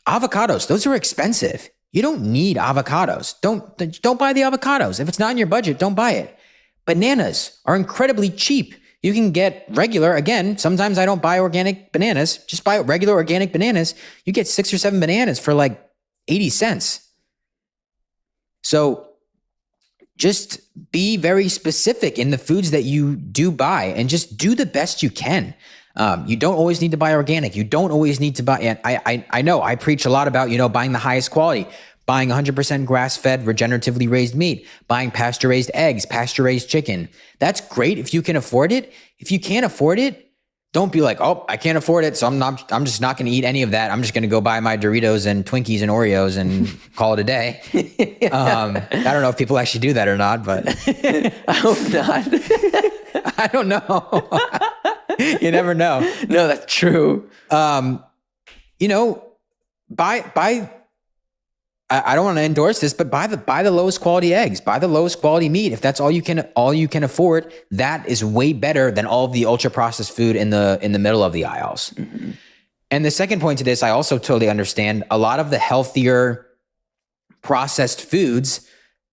avocados, those are expensive. You don't need avocados. Don't buy the avocados. If it's not in your budget, don't buy it. Bananas are incredibly cheap. You can get regular, again, sometimes I don't buy organic bananas. Just buy regular organic bananas. You get 6 or 7 bananas for like 80 cents. So just be very specific in the foods that you do buy and just do the best you can. You don't always need to buy organic. You don't always need to buy, and I know I preach a lot about, buying the highest quality. buying 100% grass-fed, regeneratively raised meat, buying pasture-raised eggs, pasture-raised chicken. That's great if you can afford it. If you can't afford it, don't be like, oh, I can't afford it, so I'm just not going to eat any of that. I'm just going to go buy my Doritos and Twinkies and Oreos and call it a day. I don't know if people actually do that or not, but I hope not. I don't know. You never know. No, that's true. You know, buy. I don't want to endorse this, but buy the lowest quality eggs, buy the lowest quality meat. If that's all you can afford, that is way better than all of the ultra processed food in the middle of the aisles. Mm-hmm. And the second point to this, I also totally understand a lot of the healthier processed foods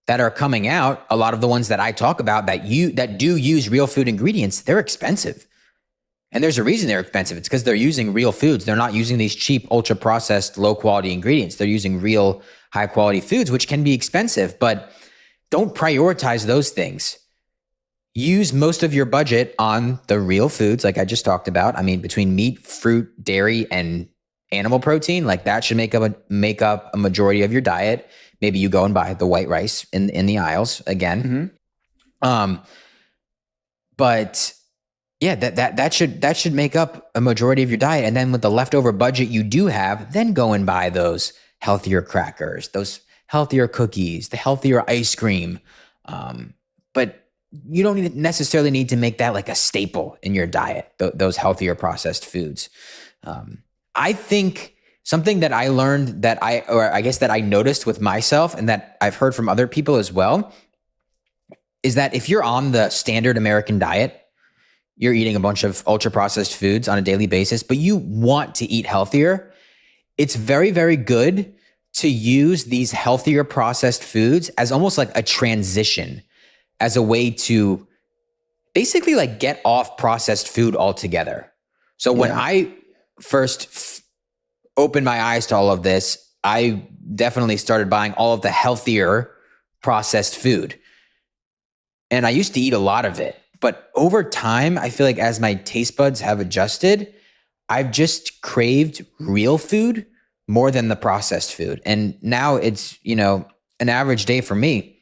that are coming out. A lot of the ones that I talk about that do use real food ingredients, they're expensive. And there's a reason they're expensive. It's because they're using real foods. They're not using these cheap, ultra processed, low quality ingredients. They're using real high quality foods, which can be expensive, but don't prioritize those things. Use most of your budget on the real foods, like I just talked about. I mean, between meat, fruit, dairy, and animal protein, like that should make up a majority of your diet. Maybe you go and buy the white rice in the aisles again. Mm-hmm. But yeah, that should make up a majority of your diet. And then with the leftover budget you do have, then go and buy those healthier crackers, those healthier cookies, the healthier ice cream. But you don't necessarily need to make that like a staple in your diet, those healthier processed foods. I think something that I learned that I noticed with myself and that I've heard from other people as well, is that if you're on the standard American diet, you're eating a bunch of ultra processed foods on a daily basis, but you want to eat healthier, it's very, very good to use these healthier processed foods as almost like a transition, as a way to basically like get off processed food altogether. So when I first opened my eyes to all of this, I definitely started buying all of the healthier processed food. And I used to eat a lot of it. But over time, I feel like as my taste buds have adjusted, I've just craved real food more than the processed food. And now it's, an average day for me.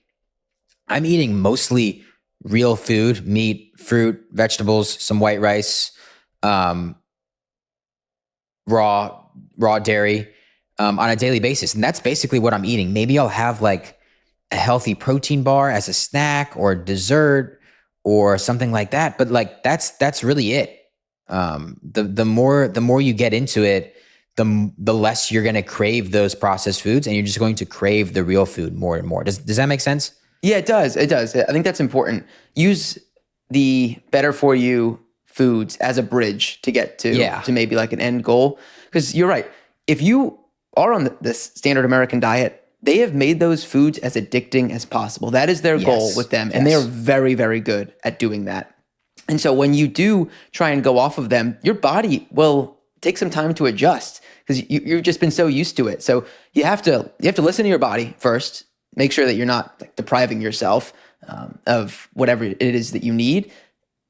I'm eating mostly real food, meat, fruit, vegetables, some white rice, raw dairy, on a daily basis. And that's basically what I'm eating. Maybe I'll have like a healthy protein bar as a snack or dessert or something like that. But like, that's really it. The more you get into it, the less you're going to crave those processed foods, and you're just going to crave the real food more and more. Does that make sense? Yeah, it does. It does. I think that's important. Use the better for you foods as a bridge to get to maybe like an end goal. Because you're right. If you are on this standard American diet, they have made those foods as addicting as possible. That is their goal with them. And they are very, very good at doing that. And so when you do try and go off of them, your body will take some time to adjust because you've just been so used to it. So you have to listen to your body first, make sure that you're not like depriving yourself of whatever it is that you need,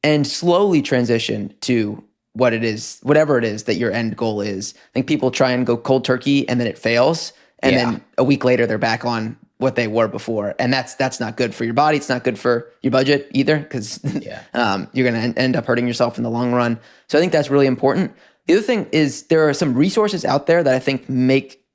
and slowly transition to whatever it is that your end goal is. I think people try and go cold turkey and then it fails. And then a week later, they're back on what they were before. And that's not good for your body. It's not good for your budget either, because you're going to end up hurting yourself in the long run. So I think that's really important. The other thing is there are some resources out there that I think make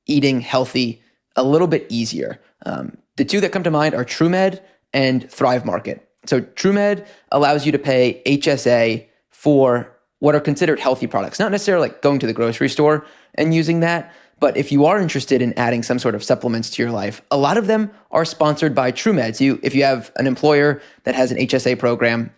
eating healthy a little bit easier. The two that come to mind are TrueMed and Thrive Market. So TrueMed allows you to pay HSA for what are considered healthy products, not necessarily like going to the grocery store and using that. But if you are interested in adding some sort of supplements to your life, a lot of them are sponsored by TrueMed. So if you have an employer that has an HSA program,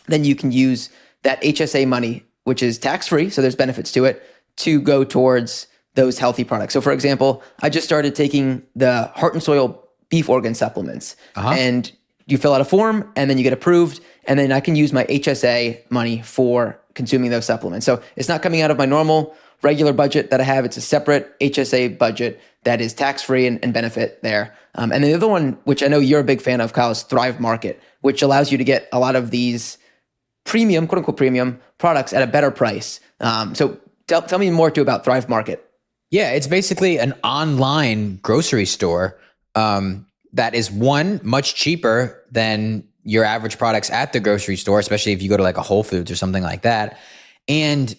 then you can use that HSA money, which is tax-free, so there's benefits to it, to go towards those healthy products. So for example, I just started taking the Heart and Soil beef organ supplements. And you fill out a form and then you get approved, and then I can use my HSA money for consuming those supplements. So it's not coming out of my normal regular budget that I have. It's a separate HSA budget that is tax-free and benefit there. And then the other one, which I know you're a big fan of, Kyle, is Thrive Market, which allows you to get a lot of these premium, quote unquote premium products at a better price. So tell me more too about Thrive Market. Yeah, it's basically an online grocery store that is much cheaper than your average products at the grocery store, especially if you go to like a Whole Foods or something like that. And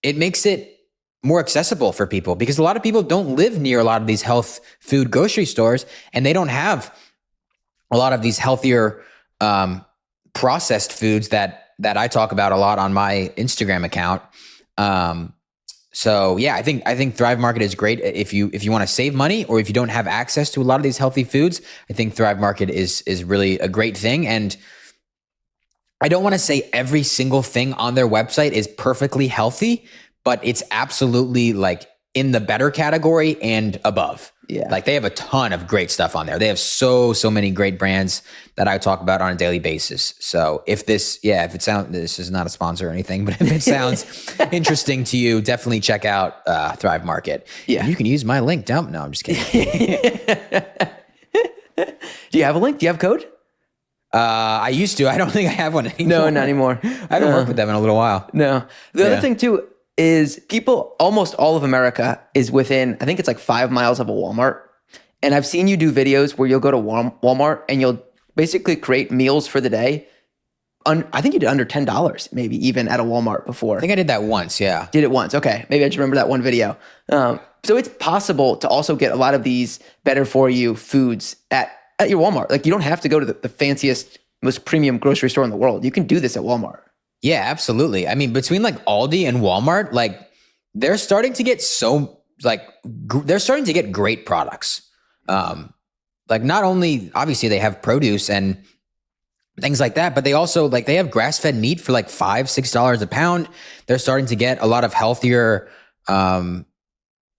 it makes it more accessible for people because a lot of people don't live near a lot of these health food grocery stores, and they don't have a lot of these healthier processed foods that I talk about a lot on my Instagram account. So yeah, I think Thrive Market is great if you want to save money or if you don't have access to a lot of these healthy foods. I think Thrive Market is really a great thing. And I don't want to say every single thing on their website is perfectly healthy, but it's absolutely like in the better category and above. Yeah. Like they have a ton of great stuff on there. They have so many great brands that I talk about on a daily basis. So if this is not a sponsor or anything, but if it sounds interesting to you, definitely check out Thrive Market. Yeah. And you can use my link down. No, I'm just kidding. Do you have a link? Do you have a code? I used to. I don't think I have one anymore. No, not anymore. I haven't worked with them in a little while. No. The other thing too is almost all of America is within, I think it's like 5 miles of a Walmart. And I've seen you do videos where you'll go to Walmart and you'll basically create meals for the day. I think you did under $10, maybe even at a Walmart before. I think I did that once. Yeah. Did it once. Okay. Maybe I just remember that one video. So it's possible to also get a lot of these better for you foods at your Walmart. Like you don't have to go to the fanciest, most premium grocery store in the world. You can do this at Walmart. Yeah, absolutely. I mean, between like Aldi and Walmart, like they're starting to get they're starting to get great products. Like not only obviously they have produce and things like that, but they also like they have grass-fed meat for like $5-6 a pound. They're starting to get a lot of healthier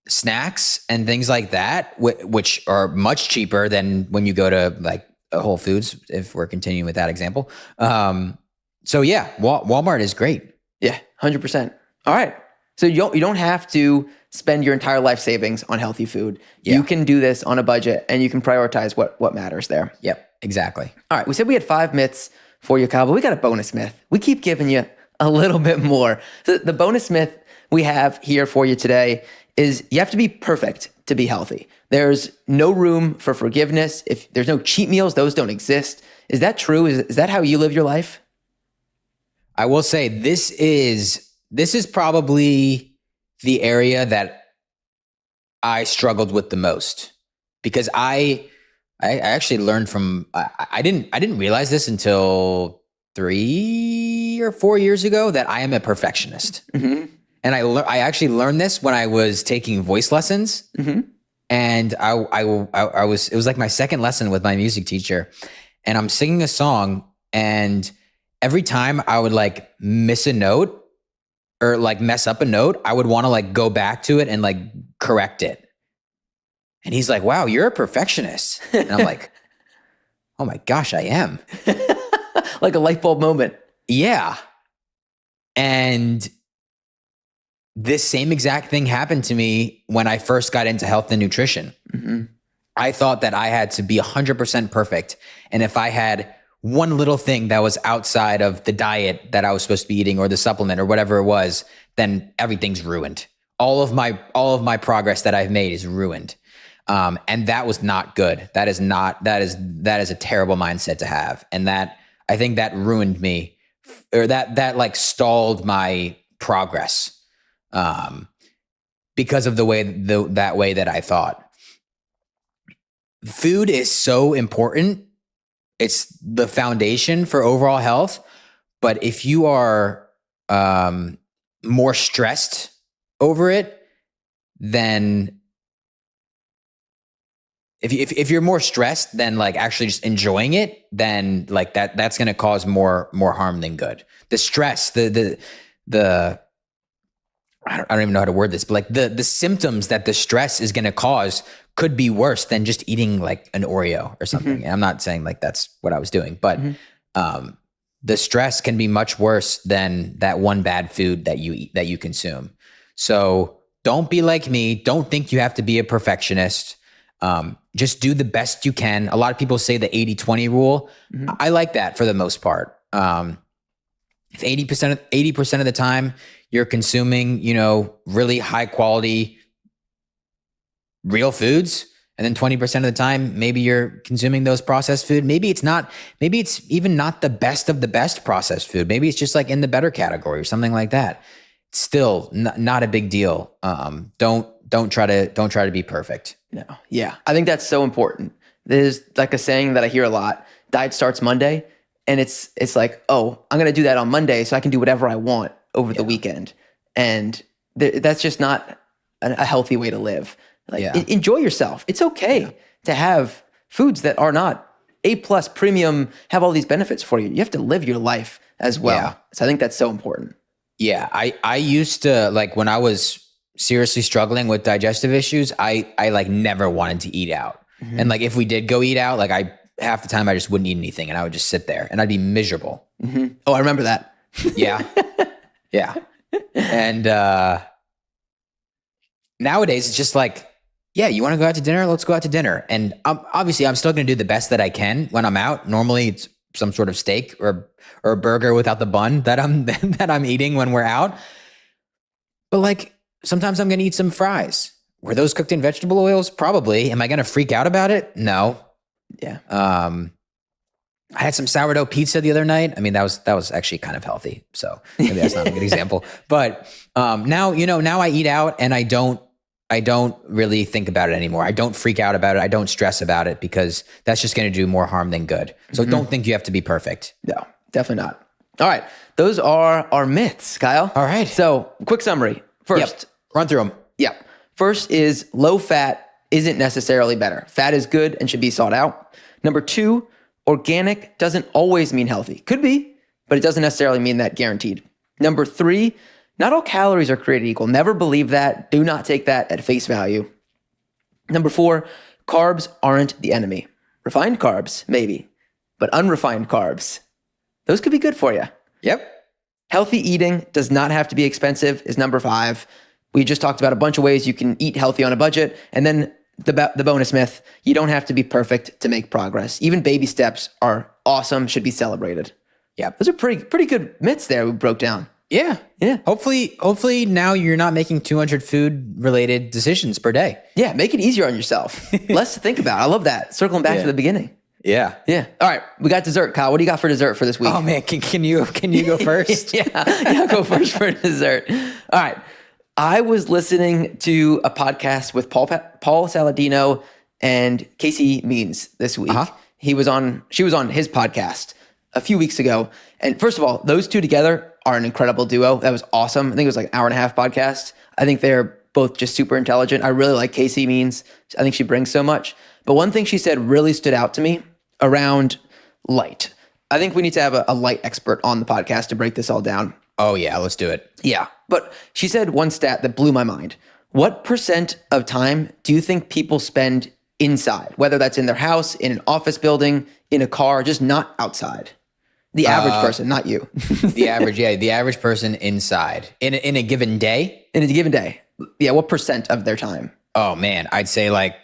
snacks and things like that, which are much cheaper than when you go to like a Whole Foods, if we're continuing with that example. So yeah, Walmart is great. Yeah, 100%. All right. So you don't have to spend your entire life savings on healthy food. Yeah. You can do this on a budget and you can prioritize what matters there. Yep, exactly. All right. We said we had 5 myths for you, Kyle, but we got a bonus myth. We keep giving you a little bit more. So the bonus myth we have here for you today is you have to be perfect to be healthy. There's no room for forgiveness. If there's no cheat meals, those don't exist. Is that true? Is that how you live your life? I will say this is probably the area that I struggled with the most because I actually learned from I didn't realize this until 3 or 4 years ago that I am a perfectionist. Mm-hmm. And I actually learned this when I was taking voice lessons. Mm-hmm. And it was like my second lesson with my music teacher, and I'm singing a song, and every time I would like miss a note or like mess up a note, I would want to like go back to it and like correct it. And he's like, "Wow, you're a perfectionist." And I'm like, "Oh my gosh, I am." Like a light bulb moment. Yeah. And this same exact thing happened to me when I first got into health and nutrition. Mm-hmm. I thought that I had to be 100% perfect. And if I had one little thing that was outside of the diet that I was supposed to be eating or the supplement or whatever it was, then everything's ruined. All of my progress that I've made is ruined. And that was not good. That is a terrible mindset to have. And that, I think that ruined me, or that like stalled my progress. Because of the way that I thought. Food is so important. It's the foundation for overall health. But if you are more stressed over it, then if you're more stressed than like actually just enjoying it, then like that's going to cause more harm than good. The stress, the I don't even know how to word this, but like the symptoms that the stress is going to cause could be worse than just eating like an Oreo or something. Mm-hmm. And I'm not saying like that's what I was doing, but the stress can be much worse than that one bad food that you eat, that you consume. So don't be like me. Don't think you have to be a perfectionist. Just do the best you can. A lot of people say the 80-20 rule. Mm-hmm. I like that for the most part. If 80% of the time you're consuming, really high quality real foods. And then 20% of the time, maybe you're consuming those processed food. Maybe it's even not the best of the best processed food. Maybe it's just like in the better category or something like that. Still not a big deal. Don't try to be perfect. No. Yeah. I think that's so important. There's like a saying that I hear a lot. Diet starts Monday. And it's like, oh, I'm going to do that on Monday so I can do whatever I want over the weekend. And that's just not a healthy way to live. Like enjoy yourself. It's okay to have foods that are not A+ premium, have all these benefits for you. You have to live your life as well. Yeah. So I think that's so important. Yeah. I used to, like, when I was seriously struggling with digestive issues, I like never wanted to eat out. Mm-hmm. And like, if we did go eat out, like half the time I just wouldn't eat anything and I would just sit there and I'd be miserable. Mm-hmm. Oh, I remember that. Yeah. Yeah. And nowadays it's just like, yeah, you want to go out to dinner? Let's go out to dinner. And obviously I'm still going to do the best that I can when I'm out. Normally it's some sort of steak or a burger without the bun that I'm eating when we're out. But like, sometimes I'm going to eat some fries. Were those cooked in vegetable oils? Probably. Am I going to freak out about it? No. Yeah. I had some sourdough pizza the other night. I mean, that was actually kind of healthy. So maybe that's not a good example. But now I eat out and I don't really think about it anymore. I don't freak out about it. I don't stress about it because that's just going to do more harm than good. So don't think you have to be perfect. No, definitely not. All right. Those are our myths, Kyle. All right. So quick summary. First, run through them. Yeah. First is low fat isn't necessarily better. Fat is good and should be sought out. Number 2, organic doesn't always mean healthy. Could be, but it doesn't necessarily mean that guaranteed. Number 3, not all calories are created equal. Never believe that. Do not take that at face value. Number 4, carbs aren't the enemy. Refined carbs, maybe, but unrefined carbs, those could be good for you. Yep. Healthy eating does not have to be expensive is number 5. We just talked about a bunch of ways you can eat healthy on a budget. And then the bonus myth, you don't have to be perfect to make progress. Even baby steps are awesome, should be celebrated. Yeah, those are pretty good myths there we broke down. Yeah. Yeah. Hopefully now you're not making 200 food related decisions per day. Yeah. Make it easier on yourself. Less to think about. I love that. Circling back to the beginning. Yeah. Yeah. All right. We got dessert, Kyle. What do you got for dessert for this week? Oh man, can you go first? Yeah. I'll go first for dessert. All right. I was listening to a podcast with Paul Saladino and Casey Means this week. Uh-huh. She was on his podcast a few weeks ago. And first of all, those two together are an incredible duo. That was awesome. I think it was like an hour and a half podcast. I think they're both just super intelligent. I really like Casey Means. I think she brings so much. But one thing she said really stood out to me around light. I think we need to have a light expert on the podcast to break this all down. Oh yeah, let's do it. Yeah. But she said one stat that blew my mind. What % of time do you think people spend inside? Whether that's in their house, in an office building, in a car, just not outside. The average person, not you. The average person inside in a given day. In a given day. Yeah. What % of their time? Oh man, I'd say like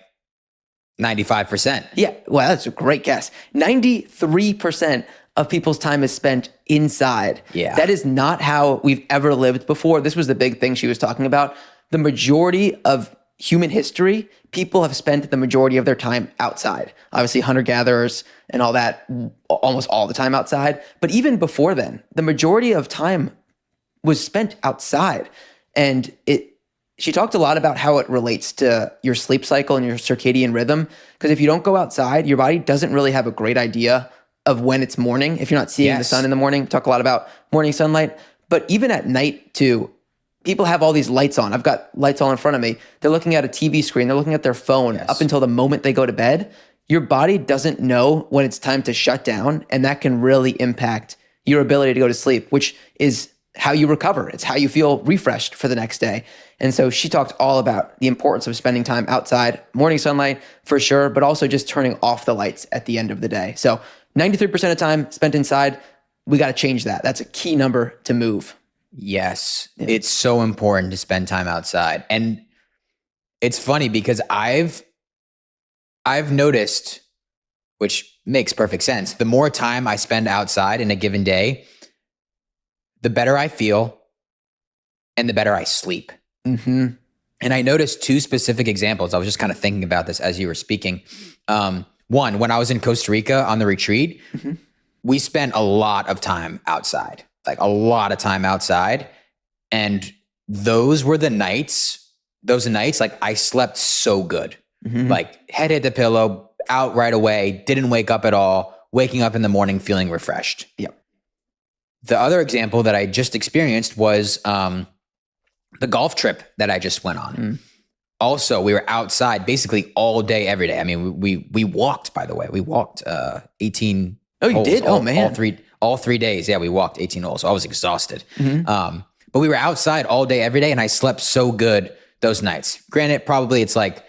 95%. Yeah. Well, that's a great guess. 93% of people's time is spent inside. Yeah. That is not how we've ever lived before. This was the big thing she was talking about. The majority of human history, people have spent the majority of their time outside. Obviously, hunter-gatherers and all that, almost all the time outside. But even before then, the majority of time was spent outside. And she talked a lot about how it relates to your sleep cycle and your circadian rhythm. Because if you don't go outside, your body doesn't really have a great idea of when it's morning. If you're not seeing the sun in the morning, we talk a lot about morning sunlight. But even at night too, people have all these lights on. I've got lights all in front of me. They're looking at a TV screen. They're looking at their phone up until the moment they go to bed. Your body doesn't know when it's time to shut down. And that can really impact your ability to go to sleep, which is how you recover. It's how you feel refreshed for the next day. And so she talked all about the importance of spending time outside, morning sunlight for sure, but also just turning off the lights at the end of the day. So 93% of time spent inside, we got to change that. That's a key number to move. Yes. Yeah. It's so important to spend time outside. And it's funny because I've noticed, which makes perfect sense, the more time I spend outside in a given day, the better I feel and the better I sleep. Mm-hmm. And I noticed two specific examples. I was just kind of thinking about this as you were speaking. One, when I was in Costa Rica on the retreat, we spent a lot of time outside, like a lot of time outside. And those were the nights, like I slept so good. Like head hit the pillow, out right away, didn't wake up at all, waking up in the morning feeling refreshed. Yep. The other example that I just experienced was the golf trip that I just went on. Also, we were outside basically all day, every day. I mean, we walked, by the way. We walked 18 Oh, you holes, did? Oh, man. All 3 days. Yeah, we walked 18 holes. So I was exhausted. But we were outside all day, every day, and I slept so good those nights. Granted, probably it's like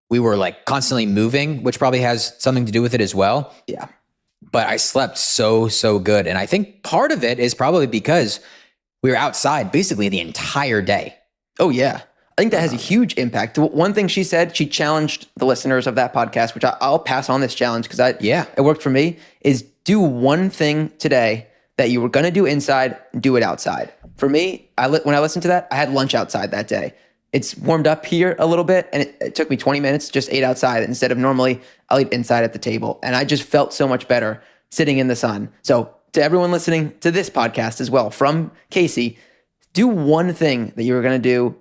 we were like constantly moving, which probably has something to do with it as well. Yeah. But I slept so good. And I think part of it is probably because we were outside basically the entire day. Oh, yeah. I think that has a huge impact. One thing she said, she challenged the listeners of that podcast, which I'll pass on this challenge because it worked for me, is do one thing today that you were going to do inside, do it outside. For me, when I listened to that, I had lunch outside that day. It's warmed up here a little bit, and it took me 20 minutes, just ate outside instead of normally I'll eat inside at the table. And I just felt so much better sitting in the sun. So to everyone listening to this podcast as well, from Casey, do one thing that you were going to do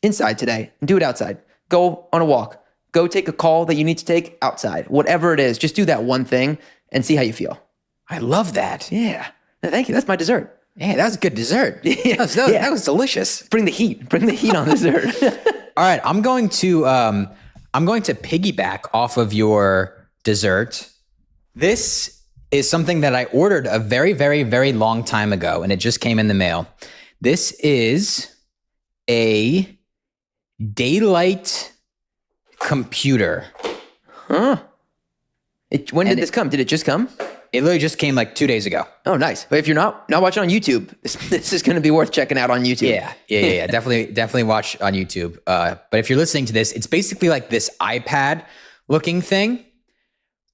inside today and do it outside. Go on a walk. Go take a call that you need to take outside. Whatever it is, just do that one thing and see how you feel. I love that. Yeah. Thank you. That's my dessert. Yeah, that was a good dessert. That was delicious. Bring the heat. Bring the heat on dessert. All right, I'm going to piggyback off of your dessert. This is something that I ordered a very, very, very long time ago, and it just came in the mail. This is a daylight computer. Huh? When did this come? Did it just come? It literally just came like 2 days ago. Oh, nice. But if you're not watching on YouTube, this is going to be worth checking out on YouTube. Yeah. Definitely watch on YouTube. But if you're listening to this, it's basically like this iPad looking thing,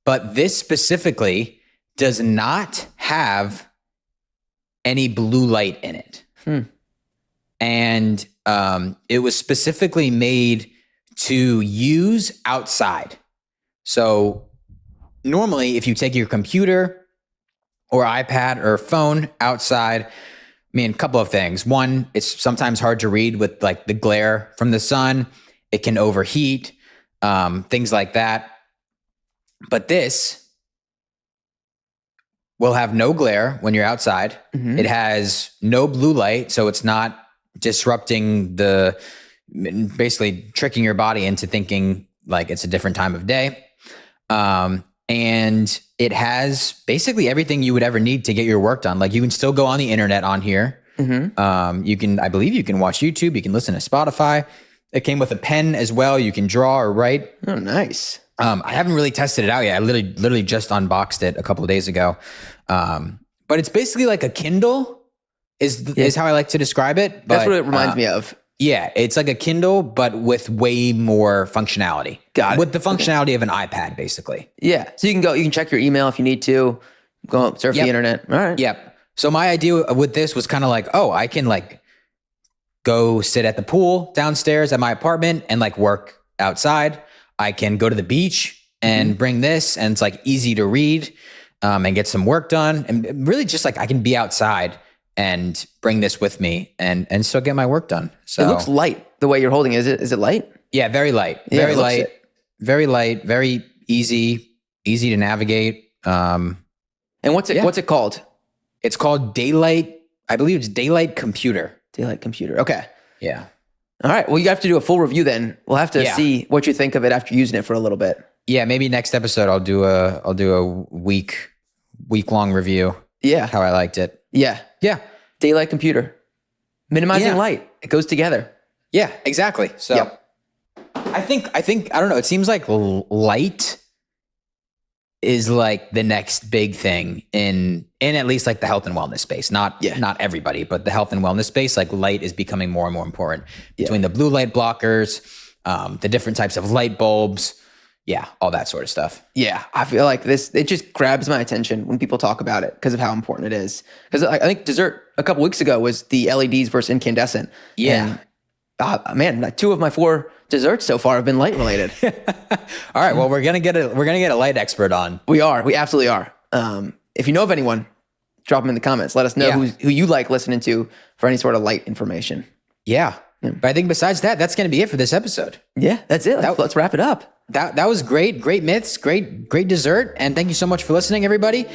but this specifically does not have any blue light in it. And it was specifically made to use outside. So normally, if you take your computer or iPad or phone outside, I mean, a couple of things. One, it's sometimes hard to read with like the glare from the sun. It can overheat, things like that. But this will have no glare when you're outside. It has no blue light, so it's not disrupting basically tricking your body into thinking like it's a different time of day. And it has basically everything you would ever need to get your work done. Like you can still go on the internet on here. I believe you can watch YouTube. You can listen to Spotify. It came with a pen as well. You can draw or write. Oh, nice. I haven't really tested it out yet. I literally just unboxed it a couple of days ago. But it's basically like a Kindle is how I like to describe it. But, that's what it reminds me of. Yeah, it's like a Kindle, but with way more functionality. Got it. With the functionality of an iPad, basically. Yeah. So you can check your email if you need to. Go surf the internet. All right. Yep. So my idea with this was kind of like, I can like go sit at the pool downstairs at my apartment and like work outside. I can go to the beach and bring this, and it's like easy to read and get some work done. And really just like I can be outside and bring this with me and still get my work done. So it looks light the way you're holding it. Is it light? Yeah, very light. Very light. Very light. Very easy to navigate. And what's it called? It's called Daylight. I believe it's Daylight Computer. Daylight Computer. Okay. Yeah. All right. Well, you have to do a full review then. We'll have to see what you think of it after using it for a little bit. Yeah, maybe next episode I'll do a week long review. Yeah. How I liked it. Yeah. Yeah. Daylight Computer. Minimizing light. It goes together. Yeah, exactly. So I think I don't know, it seems like light is like the next big thing in at least like the health and wellness space. Not everybody, but the health and wellness space, like light is becoming more and more important between the blue light blockers, the different types of light bulbs. Yeah, all that sort of stuff. Yeah, I feel like it just grabs my attention when people talk about it because of how important it is. Because I think dessert a couple weeks ago was the LEDs versus incandescent. Yeah. And Man, like 2 of my 4 desserts so far have been light related. All right. Well, we're gonna get a light expert on. We absolutely are. If you know of anyone, drop them in the comments. Let us know who you like listening to for any sort of light information. Yeah. But I think besides that, that's going to be it for this episode. Yeah, that's it. Let's wrap it up. That was great. Great myths, great dessert. And thank you so much for listening, everybody.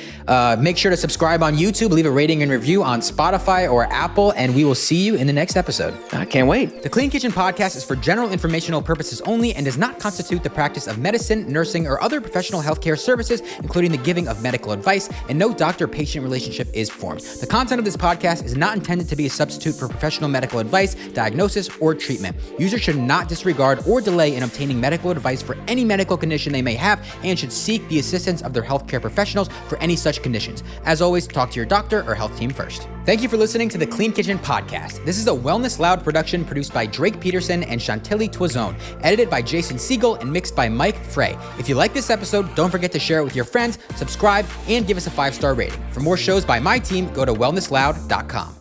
Make sure to subscribe on YouTube, leave a rating and review on Spotify or Apple, and we will see you in the next episode. I can't wait. The Clean Kitchen Podcast is for general informational purposes only and does not constitute the practice of medicine, nursing, or other professional healthcare services, including the giving of medical advice, and no doctor-patient relationship is formed. The content of this podcast is not intended to be a substitute for professional medical advice, diagnosis, or treatment. Users should not disregard or delay in obtaining medical advice for any medical condition they may have and should seek the assistance of their healthcare professionals for any such conditions. As always, talk to your doctor or health team first. Thank you for listening to the Clean Kitchen Podcast. This is a Wellness Loud production produced by Drake Peterson and Chantilly Toison, edited by Jason Siegel and mixed by Mike Frey. If you like this episode, don't forget to share it with your friends, subscribe, and give us a 5-star rating. For more shows by my team, go to wellnessloud.com.